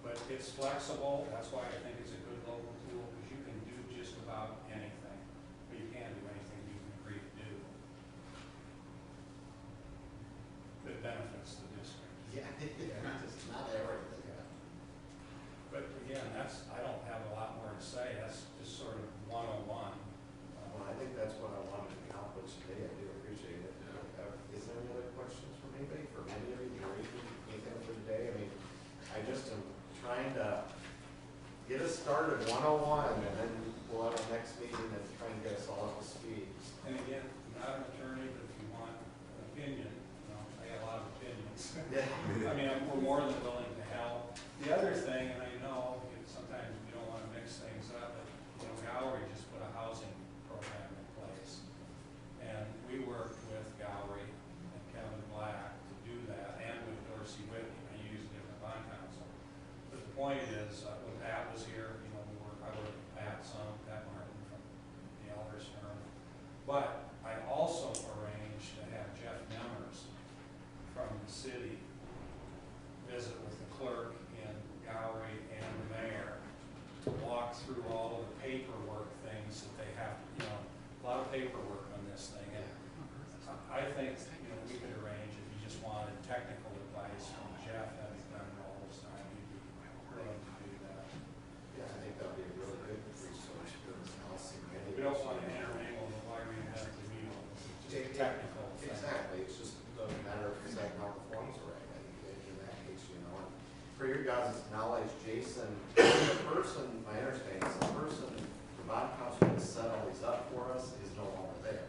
But it's flexible. That's why I think it's a good local tool, because you can do just about anything. But you can't do anything you can agree to do that benefits the district. Yeah, just not everything. But again, I don't have a lot more to say. That's just sort of 101. Well, I think that's what I wanted to accomplish today. I do appreciate it. Is there any other questions from anybody, for any of you, or anything for today? I mean, I just am trying to get us started 101, and then next meeting and try and get us all up to speed. And again, I'm not an attorney, but if you want an opinion, I got a lot of opinions. Yeah. I mean, we're more than willing to help. The other thing, and I know sometimes we don't want to mix things up, but, Gallery just put a housing program in place. And we worked with Gallery and Kevin Black to do that, and with Dorsey Whitney. I use a different bond counsel. But the point is, when Pat was here, I worked with Pat Martin from the Elders firm. But I also arranged to have Jeff Nemmers from the city visit with the clerk in Gallery and the mayor to walk through all of the paperwork things that they have, a lot of paperwork on this thing. And I think, we could arrange, if you just wanted technical advice from Jeff, having done it all this time, he'd be willing to do that. Yeah, I think that'd be a really good resource for this house. We don't want to intermingle the why we have to be just technical. thing. Exactly, it's just a matter of exactly how the forms are right, in that case, and for your guys' knowledge, Jason, the person, my understanding is the person, the bond counsel that set all these up for us is no longer there.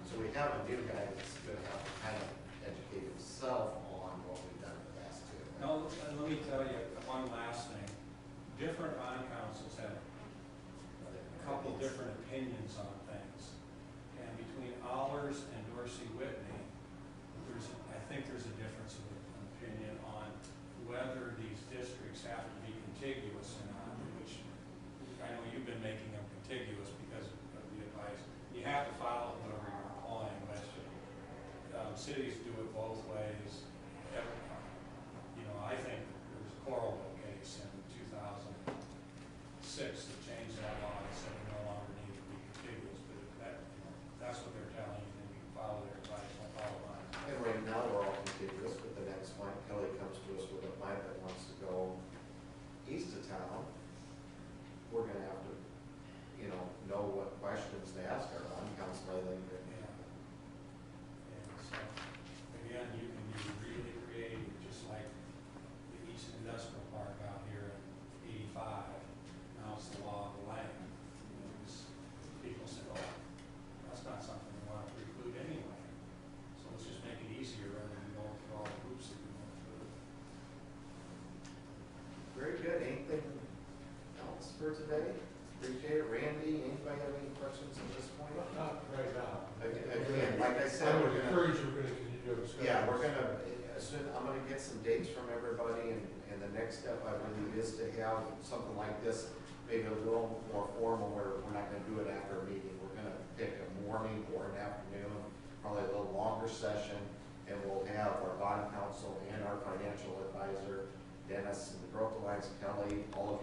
So we have a new guy that's gonna have to kind of educate himself on what we've done in the past too. Now, let me tell you one last thing. Different bond councils have a couple different opinions on things. And between Allers and Dorsey Whitney, I think there's a difference of opinion on whether these districts have to be contiguous or not, which I know you've been making them contiguous because of the advice. You have to follow whoever you're employing, but cities do it both ways. I think there was a Coralville case in 2006 that changed that law and said we no longer need to be contiguous, but that's what they're telling you, and you can follow their advice, don't follow mine. And right now, we're all contiguous, but the next one, Kelly comes to us with a client that wants to go east of town. We're gonna have to, know what questions to ask our bond counsel, I think. And so, again, you can be really creative, just like the East Industrial Park out here in 85. Now it's the law of the land. People say, oh, that's not something we want to preclude anyway. So let's just make it easier rather than going through all the hoops that we went through. Very good. Anything else for today? Appreciate it. Randy, anybody have any questions at this point? Not right now. Again, like I said, I would encourage you, we're gonna continue to discuss. Yeah, we're gonna, I'm gonna get some dates from everybody, and the next step, I believe, is to have something like this, maybe a little more formal, where we're not gonna do it after a meeting. We're gonna pick a morning or an afternoon, probably a little longer session, and we'll have our bond counsel and our financial advisor, Dennis, and the Growth Alliance, Kelly, all of you